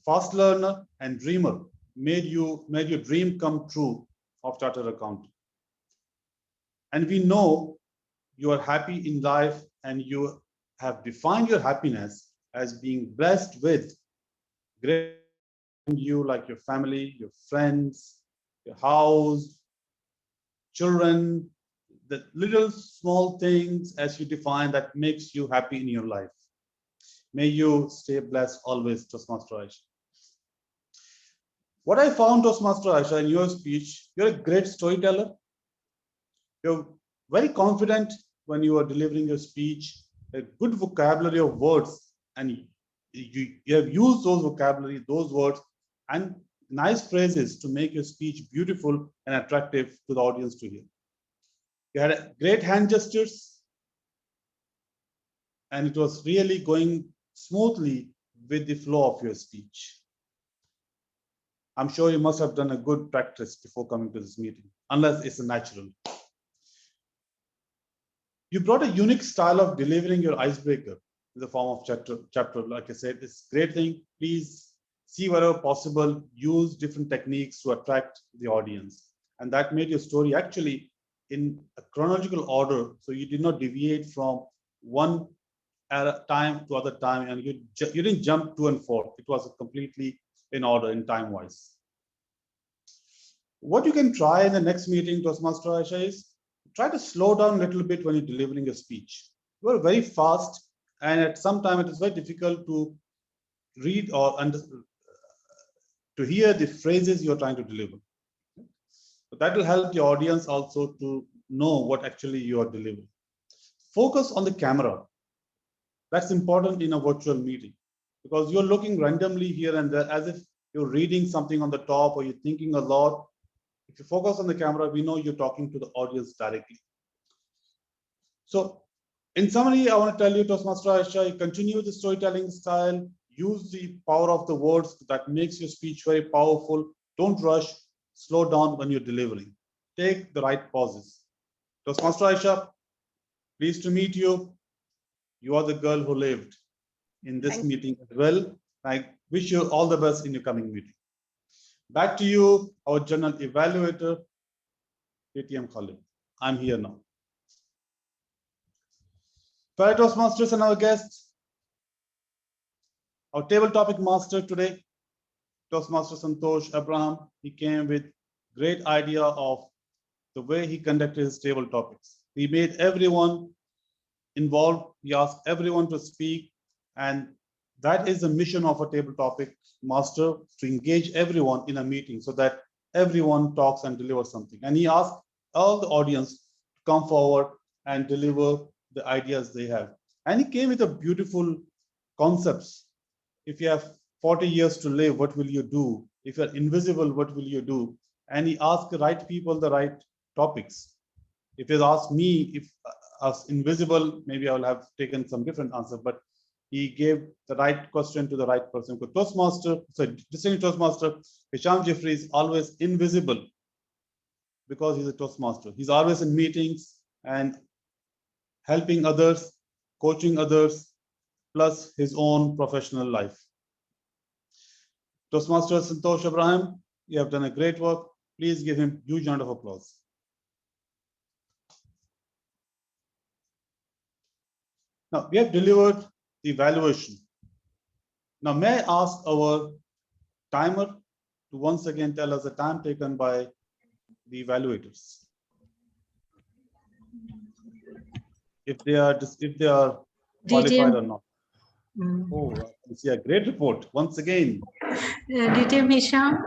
Speaker 11: fast learner and dreamer made your dream come true of chartered accountant. And we know you are happy in life and you have defined your happiness as being blessed with great you, like your family, your friends, your house, children, the little small things as you define that makes you happy in your life. May you stay blessed always, Toastmaster Aisha. What I found, Toastmaster Aisha, in your speech, you're a great storyteller. You're very confident when you are delivering your speech, a good vocabulary of words, and you have used those vocabulary, those words, and nice phrases to make your speech beautiful and attractive to the audience to hear. You had great hand gestures, and it was really going smoothly with the flow of your speech. I'm sure you must have done a good practice before coming to this meeting, unless it's a natural. You brought a unique style of delivering your icebreaker in the form of chapter. Like I said, it's a great thing. Please see wherever possible, use different techniques to attract the audience. And that made your story actually in a chronological order. So you did not deviate from one time to other time, and you didn't jump to and forth. It was completely in order in time wise. What you can try in the next meeting, Toastmaster Aisha, is try to slow down a little bit when you're delivering a speech. You are very fast, and at some time it is very difficult to read or to hear the phrases you're trying to deliver. So that will help the audience also to know what actually you are delivering. Focus on the camera. That's important in a virtual meeting, because you're looking randomly here and there as if you're reading something on the top or you're thinking a lot. If you focus on the camera, we know you're talking to the audience directly. So in summary, I want to tell you, Toastmaster Aisha, you continue the storytelling style, use the power of the words that makes your speech very powerful. Don't rush, slow down when you're delivering. Take the right pauses. Toastmaster Aisha, pleased to meet you. You are the girl who lived in this meeting as well. I wish you all the best in your coming meeting. Back to you, our general evaluator, DTM Khalid. I'm here now. Fellow Toastmasters and our guests, our table topic master today, Toastmaster Santosh Abraham, he came with great idea of the way he conducted his table topics. He made everyone involved. He asked everyone to speak, and that is the mission of a table topic master, to engage everyone in a meeting so that everyone talks and delivers something. And he asked all the audience to come forward and deliver the ideas they have. And he came with a beautiful concepts. If you have 40 years to live, what will you do? If you're invisible, what will you do? And he asked the right people the right topics. If you ask me, if I was invisible, maybe I will have taken some different answer, but he gave the right question to the right person. Because Toastmaster, so distinguished Toastmaster, Hisham Jeffrey is always invisible because he's a Toastmaster. He's always in meetings and helping others, coaching others, plus his own professional life. Toastmaster Santosh Abraham, you have done a great work. Please give him a huge round of applause. Now, we have delivered the evaluation. Now, may I ask our timer to once again tell us the time taken by the evaluators, if they are qualified or not. Oh, I see a great report once again.
Speaker 8: DTM Hisham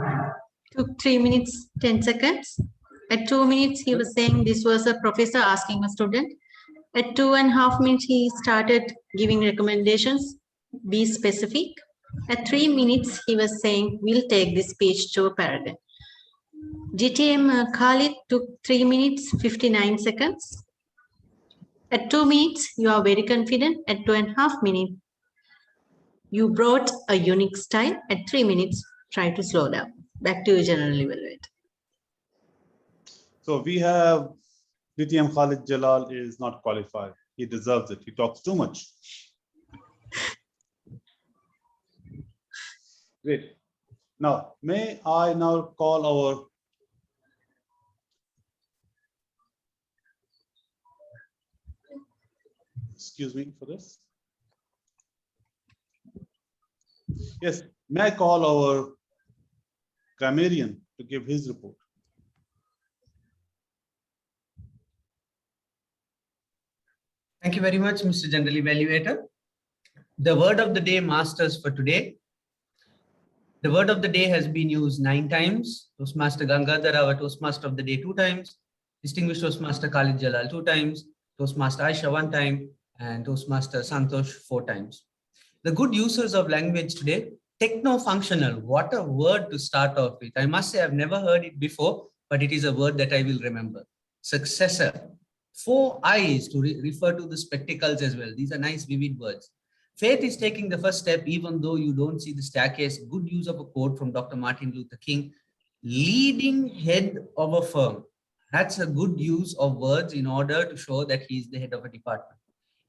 Speaker 8: took 3 minutes, 10 seconds. At 2 minutes, he was saying this was a professor asking a student. At 2.5 minutes, he started giving recommendations, be specific. At 3 minutes, he was saying, we'll take this speech to a paradigm. GTM Khalid took 3 minutes, 59 seconds. At 2 minutes, you are very confident. At 2.5 minutes, you brought a unique style. At 3 minutes, try to slow down. Back to you, General Evaluator.
Speaker 11: So we have DTM Khalid Jalal is not qualified. He deserves it. He talks too much. Great. Now, may I now call our excuse me for this. Yes, may I call our grammarian to give his report.
Speaker 2: Thank you very much, Mr. General Evaluator. The word of the day, masters, for today. The word of the day has been used 9 times. Toastmaster Gangadhar, our Toastmaster of the day, 2 times. Distinguished Toastmaster Khalid Jalal, 2 times. Toastmaster Aisha, 1 time. And Toastmaster Santosh, 4 times. The good users of language today, techno-functional. What a word to start off with. I must say I've never heard it before, but it is a word that I will remember. Successor. 4 eyes to refer to the spectacles as well. These are nice, vivid words. Faith is taking the first step, even though you don't see the staircase. Good use of a quote from Dr. Martin Luther King. Leading head of a firm. That's a good use of words in order to show that he is the head of a department.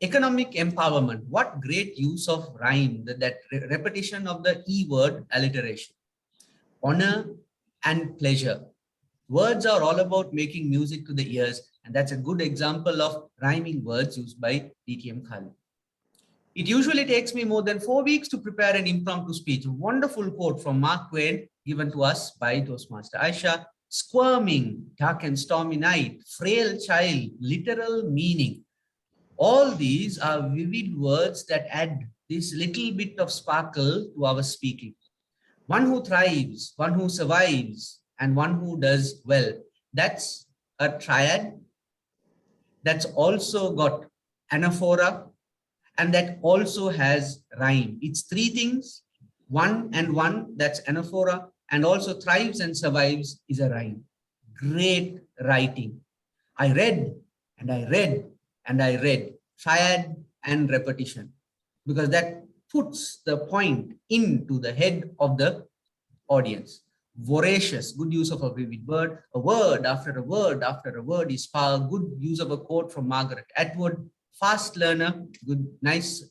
Speaker 2: Economic empowerment. What great use of rhyme, that repetition of the E word, alliteration. Honor and pleasure. Words are all about making music to the ears, and that's a good example of rhyming words used by DTM Khalid. It usually takes me more than 4 weeks to prepare an impromptu speech. A wonderful quote from Mark Twain given to us by Toastmaster Aisha. Squirming, dark and stormy night, frail child, literal meaning. All these are vivid words that add this little bit of sparkle to our speaking. One who thrives, one who survives, and one who does well. That's a triad that's also got anaphora, and that also has rhyme. It's 3 things, 1 and 1, that's anaphora, and also thrives and survives is a rhyme. Great writing. I read and I read and I read, triad and repetition, because that puts the point into the head of the audience. Voracious, good use of a vivid word. A word after a word after a word is power. Good use of a quote from Margaret Atwood. Fast learner, good, nice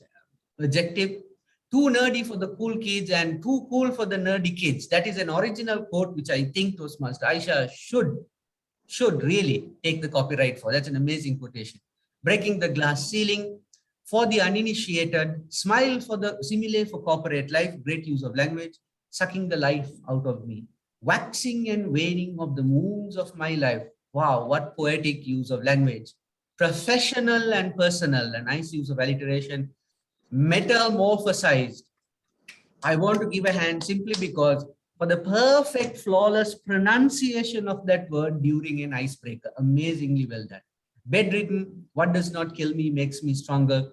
Speaker 2: adjective. Too nerdy for the cool kids and too cool for the nerdy kids. That is an original quote which I think Toastmaster Aisha should really take the copyright for. That's an amazing quotation. Breaking the glass ceiling for the uninitiated. Smile for the simile for corporate life. Great use of language. Sucking the life out of me. Waxing and waning of the moons of my life. Wow, what poetic use of language. Professional and personal, a nice use of alliteration. Metamorphosized. I want to give a hand simply because for the perfect, flawless pronunciation of that word during an icebreaker. Amazingly well done. Bedridden, what does not kill me makes me stronger.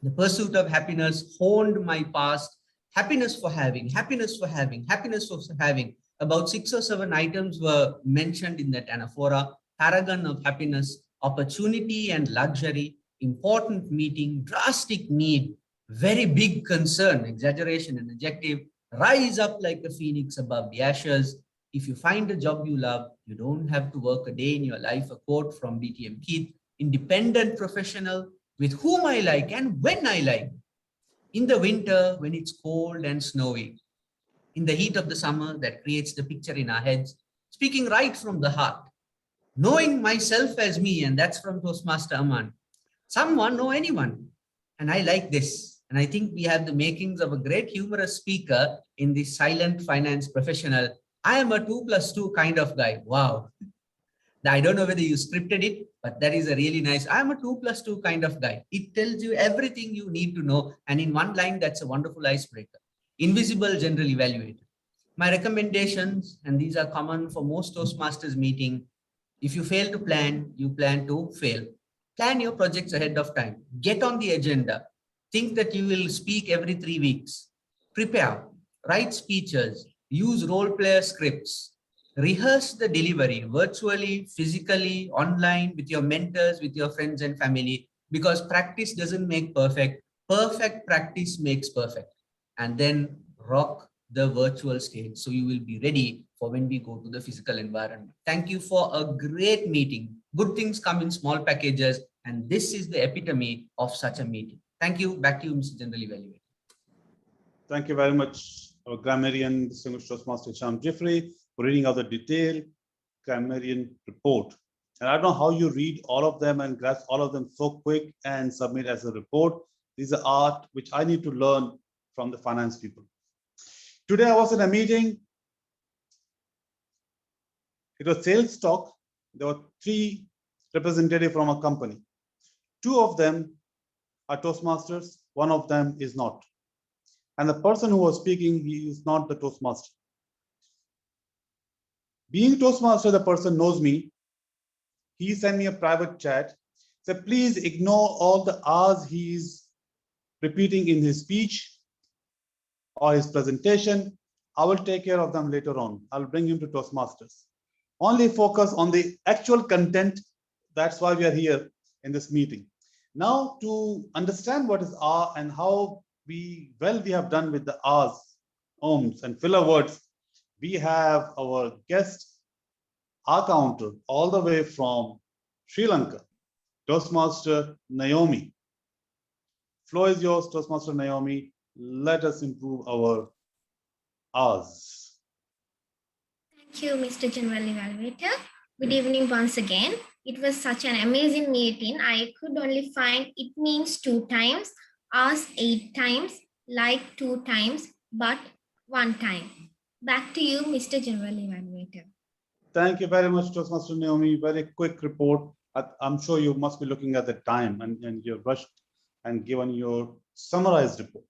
Speaker 2: The pursuit of happiness honed my past. Happiness for having, happiness for having, happiness for having. About 6 or 7 items were mentioned in that anaphora. Paragon of happiness, opportunity and luxury, important meeting, drastic need, very big concern, exaggeration and adjective. Rise up like the phoenix above the ashes. If you find a job you love, you don't have to work a day in your life. A quote from BTM Keith. Independent professional, with whom I like and when I like. In the winter, when it's cold and snowy. In the heat of the summer that creates the picture in our heads. Speaking right from the heart. Knowing myself as me, and that's from Toastmaster Aman. Someone know anyone. And I like this. And I think we have the makings of a great humorous speaker in the silent finance professional. I am a 2+2 kind of guy. Wow. I don't know whether you scripted it, but that is a really nice, I'm a 2+2 kind of guy. It tells you everything you need to know. And in one line, that's a wonderful icebreaker. Invisible general evaluator. My recommendations, and these are common for most Toastmasters meeting. If you fail to plan, you plan to fail. Plan your projects ahead of time. Get on the agenda. Think that you will speak every 3 weeks. Prepare. Write speeches. Use role player scripts. Rehearse the delivery virtually, physically, online, with your mentors, with your friends and family, because practice doesn't make perfect. Perfect practice makes perfect. And then rock the virtual stage. So you will be ready for when we go to the physical environment. Thank you for a great meeting. Good things come in small packages. And this is the epitome of such a meeting. Thank you. Back to you, Mr. General Evaluator.
Speaker 11: Thank you very much, our grammarian, distinguished Toastmaster Sham Jeffrey, for reading out the detailed grammarian report. And I don't know how you read all of them and grasp all of them so quick and submit as a report. These are art which I need to learn from the finance people. Today I was in a meeting. It was sales talk. There were 3 representatives from a company. 2 of them are Toastmasters. 1 of them is not. And the person who was speaking, he is not the Toastmaster. Being Toastmaster, the person knows me. He sent me a private chat. Said, please ignore all the R's he is repeating in his speech or his presentation. I will take care of them later on. I'll bring him to Toastmasters. Only focus on the actual content. That's why we are here in this meeting. Now, to understand what is R and how we have done with the R's, ohms, and filler words, we have our guest R counter all the way from Sri Lanka, Toastmaster Naomi. Floor is yours, Toastmaster Naomi. Let us improve our R's.
Speaker 7: Thank you, Mr. General Evaluator. Good evening once again. It was such an amazing meeting. I could only find it means 2 times, ask 8 times, like 2 times, but 1 time. Back to you, Mr. General Evaluator.
Speaker 11: Thank you very much, Toastmaster Naomi. Very quick report. I'm sure you must be looking at the time and you've rushed and given your summarized report.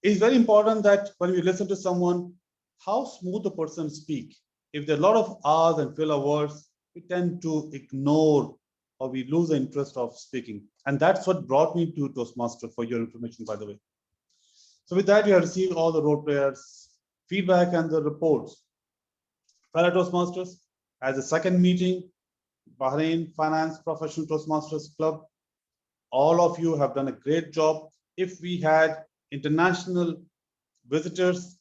Speaker 11: It's very important that when we listen to someone, how smooth the person speak. If there are a lot of R's and filler words, we tend to ignore or we lose the interest of speaking. And that's what brought me to Toastmaster, for your information, by the way. So with that, you have received all the role players, feedback and the reports. Fellow Toastmasters, as a second meeting, Bahrain Finance Professional Toastmasters Club, all of you have done a great job. If we had international visitors,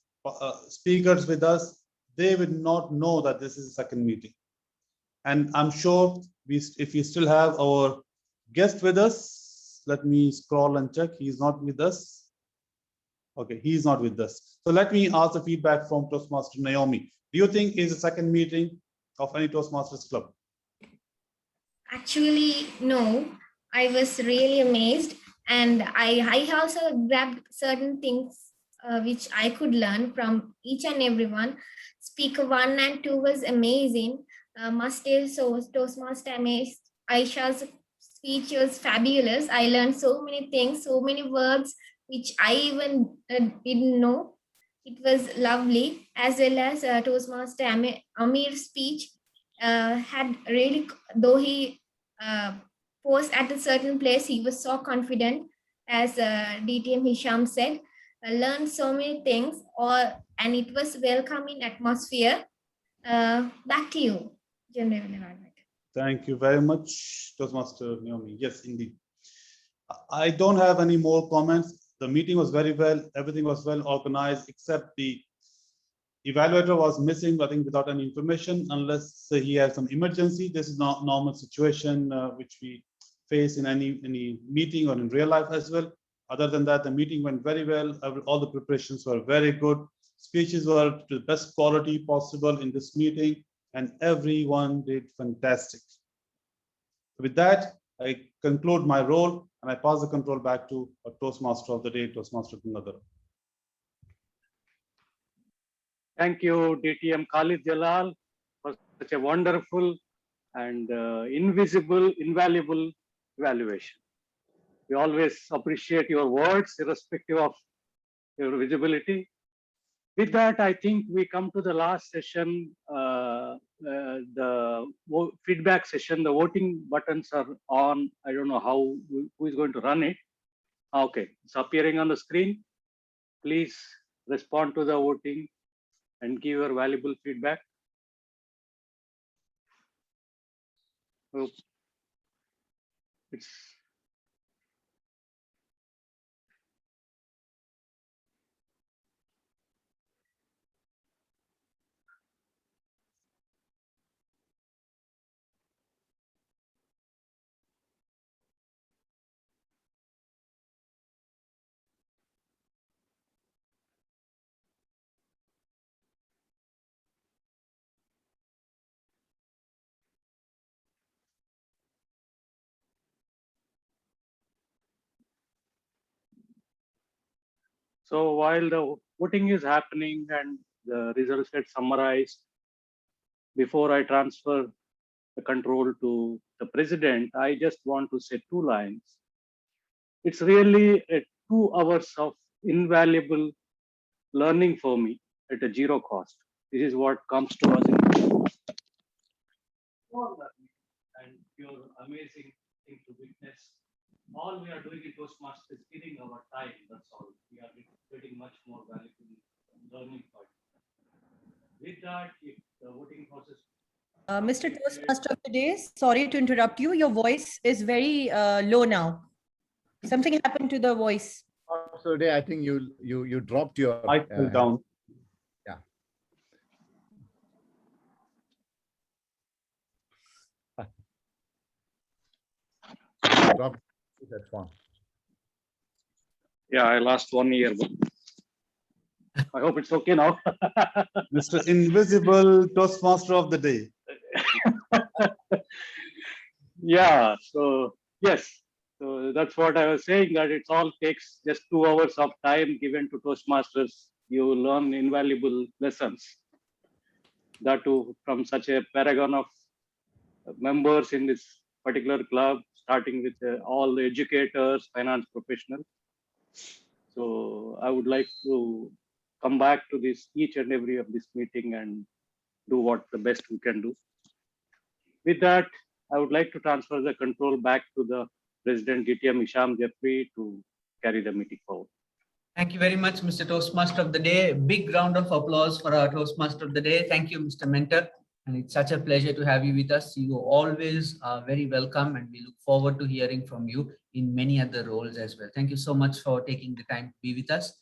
Speaker 11: speakers with us, they would not know that this is a second meeting. And I'm sure if we still have our guest with us, let me scroll and check. He's not with us. Okay, he's not with us. So let me ask the feedback from Toastmaster Naomi. Do you think is a second meeting of any Toastmasters club?
Speaker 7: Actually, no. I was really amazed, and I also grabbed certain things which I could learn from each and everyone. Speaker 1 and 2 was amazing. Must say, so Toastmaster amazed. Aisha's speech was fabulous. I learned so many things, so many words which I even didn't know. It was lovely, as well as Toastmaster Amir's speech had really, though he posed at a certain place, he was so confident, as DTM Hisham said, learned so many things, and it was welcoming atmosphere. Back to you, General Evaluator.
Speaker 11: Thank you very much, Toastmaster Naomi. Yes, indeed. I don't have any more comments. The meeting was very well. Everything was well organized, except the evaluator was missing, I think, without any information, unless he had some emergency. This is not normal situation which we face in any meeting or in real life as well. Other than that, the meeting went very well. All the preparations were very good. Speeches were to the best quality possible in this meeting, and everyone did fantastic. With that, I conclude my role and I pass the control back to a Toastmaster of the day, Toastmaster Kungadar.
Speaker 3: Thank you, DTM Khalid Jalal, for such a wonderful and invaluable evaluation. We always appreciate your words, irrespective of your visibility. With that, I think we come to the last session, the feedback session. The voting buttons are on. I don't know who is going to run it. Okay, it's appearing on the screen. Please respond to the voting and give your valuable feedback. It's So while the voting is happening and the results get summarized, before I transfer the control to the president, I just want to say 2 lines. It's really 2 hours of invaluable learning for me at a zero cost. This is what comes to us in and your amazing thing to witness. All we are doing in Toastmasters is giving our time. That's all. We are getting much more valuable learning point. With that, if the voting process.
Speaker 4: Mr. Toastmaster of the Day, sorry to interrupt you. Your voice is very low now. Something happened to the voice.
Speaker 10: So today, I think you dropped your
Speaker 11: I fell down.
Speaker 10: Yeah. Dropped that one.
Speaker 3: Yeah, I lost 1 year. I hope it's okay now.
Speaker 11: Mr. Invisible Toastmaster of the Day.
Speaker 3: Yeah, so yes, so that's what I was saying, that it all takes just 2 hours of time given to Toastmasters. You learn invaluable lessons. That too from such a paragon of members in this particular club, starting with all the educators, finance professionals. So I would like to come back to this each and every of this meeting and do what the best we can do. With that, I would like to transfer the control back to the President DTM Isham Jeffrey to carry the meeting forward.
Speaker 2: Thank you very much, Mr. Toastmaster of the Day. Big round of applause for our Toastmaster of the Day. Thank you, Mr. Mentor. And it's such a pleasure to have you with us. You always are very welcome, and we look forward to hearing from you in many other roles as well. Thank you so much for taking the time to be with us.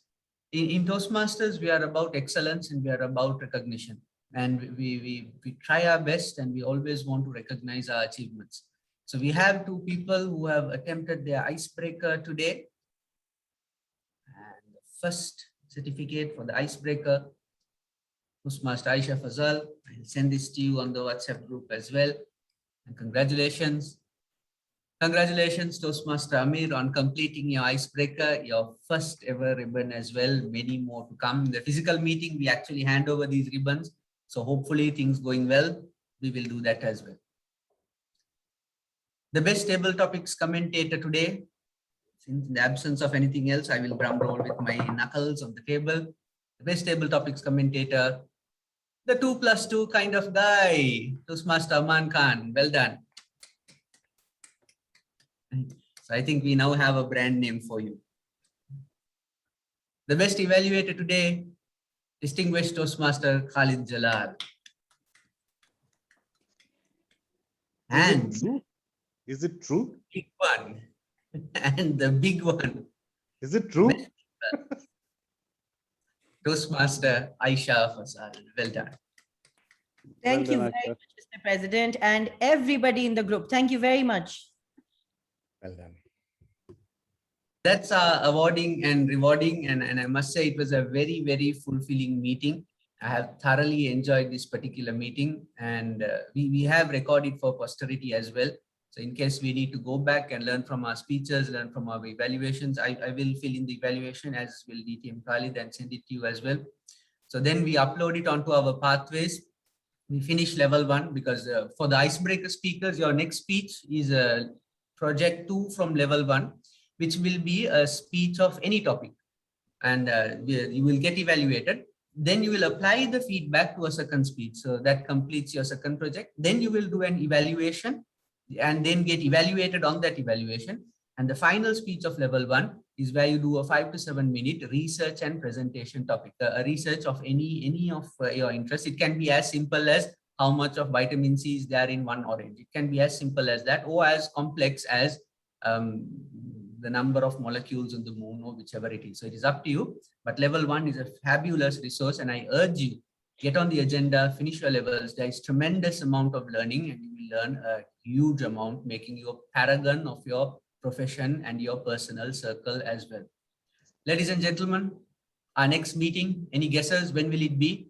Speaker 2: In Toastmasters, we are about excellence and we are about recognition. And we try our best, and we always want to recognize our achievements. So we have 2 people who have attempted their icebreaker today. And the first certificate for the icebreaker, Toastmaster Aisha Fazal. I'll send this to you on the WhatsApp group as well. And congratulations. Congratulations, Toastmaster Amir, on completing your icebreaker, your first ever ribbon as well. Many more to come. In the physical meeting, we actually hand over these ribbons. So hopefully things going well, we will do that as well. The best table topics commentator today. In the absence of anything else, I will drum roll with my knuckles on the table. The best table topics commentator, the 2+2 kind of guy, Toastmaster Aman Khan. Well done. So I think we now have a brand name for you. The best evaluator today, distinguished Toastmaster Khalid Jalal. And
Speaker 11: Is it true?
Speaker 2: Big one. And the big one.
Speaker 11: Is it true?
Speaker 2: Toastmaster Aisha Fazal. Well done.
Speaker 4: Thank you very much, Mr. President, and everybody in the group. Thank you very much.
Speaker 10: Well done.
Speaker 2: That's awarding and rewarding. And I must say it was a very, very fulfilling meeting. I have thoroughly enjoyed this particular meeting, and we have recorded for posterity as well. So in case we need to go back and learn from our speeches, learn from our evaluations, I will fill in the evaluation, as will DTM Khalid, and send it to you as well. So then we upload it onto our pathways. We finish level 1 because for the icebreaker speakers, your next speech is project 2 from level 1, which will be a speech of any topic, and you will get evaluated. Then you will apply the feedback to a second speech. So that completes your second project. Then you will do an evaluation and then get evaluated on that evaluation. And the final speech of level 1 is where you do a 5 to 7 minute research and presentation topic, a research of any of your interest. It can be as simple as how much of vitamin C is there in one orange. It can be as simple as that, or as complex as the number of molecules on the moon, or whichever it is. So it is up to you. But level 1 is a fabulous resource, and I urge you, get on the agenda, finish your levels. There is tremendous amount of learning, and you will learn a huge amount, making you a paragon of your profession and your personal circle as well. Ladies and gentlemen, our next meeting, any guesses, when will it be?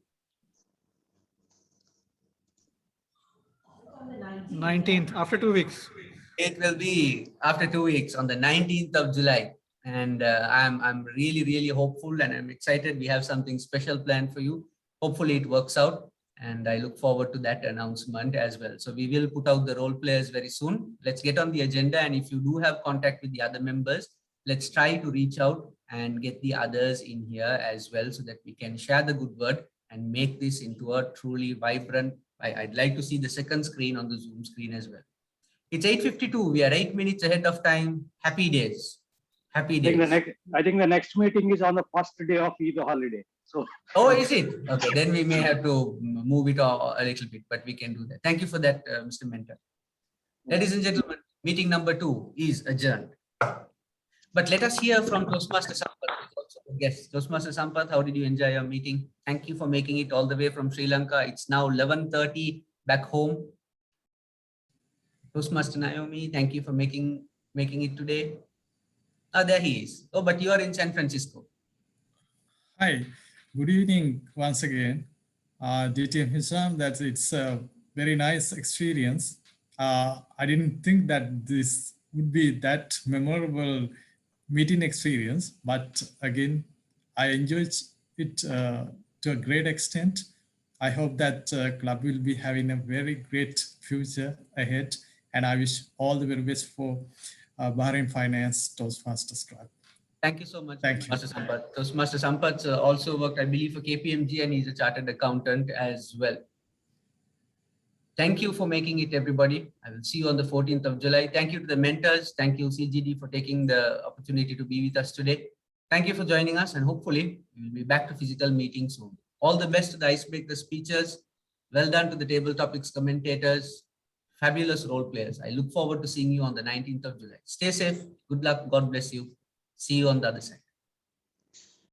Speaker 5: 19th, after 2 weeks.
Speaker 2: It will be after 2 weeks on the 19th of July. And I'm really hopeful, and I'm excited. We have something special planned for you. Hopefully it works out, and I look forward to that announcement as well. So we will put out the role players very soon. Let's get on the agenda, and if you do have contact with the other members, let's try to reach out and get the others in here as well, so that we can share the good word and make this into a truly vibrant. I'd like to see the second screen on the Zoom screen as well. It's 8:52. We are 8 minutes ahead of time. Happy days. Happy days.
Speaker 3: I think the next meeting is on the first day of Eid holiday. So.
Speaker 2: Oh, is it? Okay, then we may have to move it a little bit, but we can do that. Thank you for that, Mr. Mentor. Ladies and gentlemen, meeting number 2 is adjourned. But let us hear from Toastmaster Sampath. Yes, Toastmaster Sampath, how did you enjoy your meeting? Thank you for making it all the way from Sri Lanka. It's now 11:30 back home. Toastmaster Naomi, thank you for making it today. Ah, there he is. Oh, but you are in San Francisco.
Speaker 13: Hi, good evening once again. DTM Hisham, it's a very nice experience. I didn't think that this would be that memorable meeting experience, but again, I enjoyed it to a great extent. I hope that club will be having a very great future ahead, and I wish all the very best for Bahrain Finance Toastmasters Club.
Speaker 2: Thank you so much,
Speaker 13: Thank you.
Speaker 2: Master Sampath. Toastmaster Sampath also worked, I believe, for KPMG, and he's a chartered accountant as well. Thank you for making it, everybody. I will see you on the 14th of July. Thank you to the mentors. Thank you, CGD, for taking the opportunity to be with us today. Thank you for joining us, and hopefully we'll be back to physical meetings soon. All the best to the icebreaker speakers. Well done to the table topics commentators. Fabulous role players. I look forward to seeing you on the 19th of July. Stay safe. Good luck. God bless you. See you on the other side.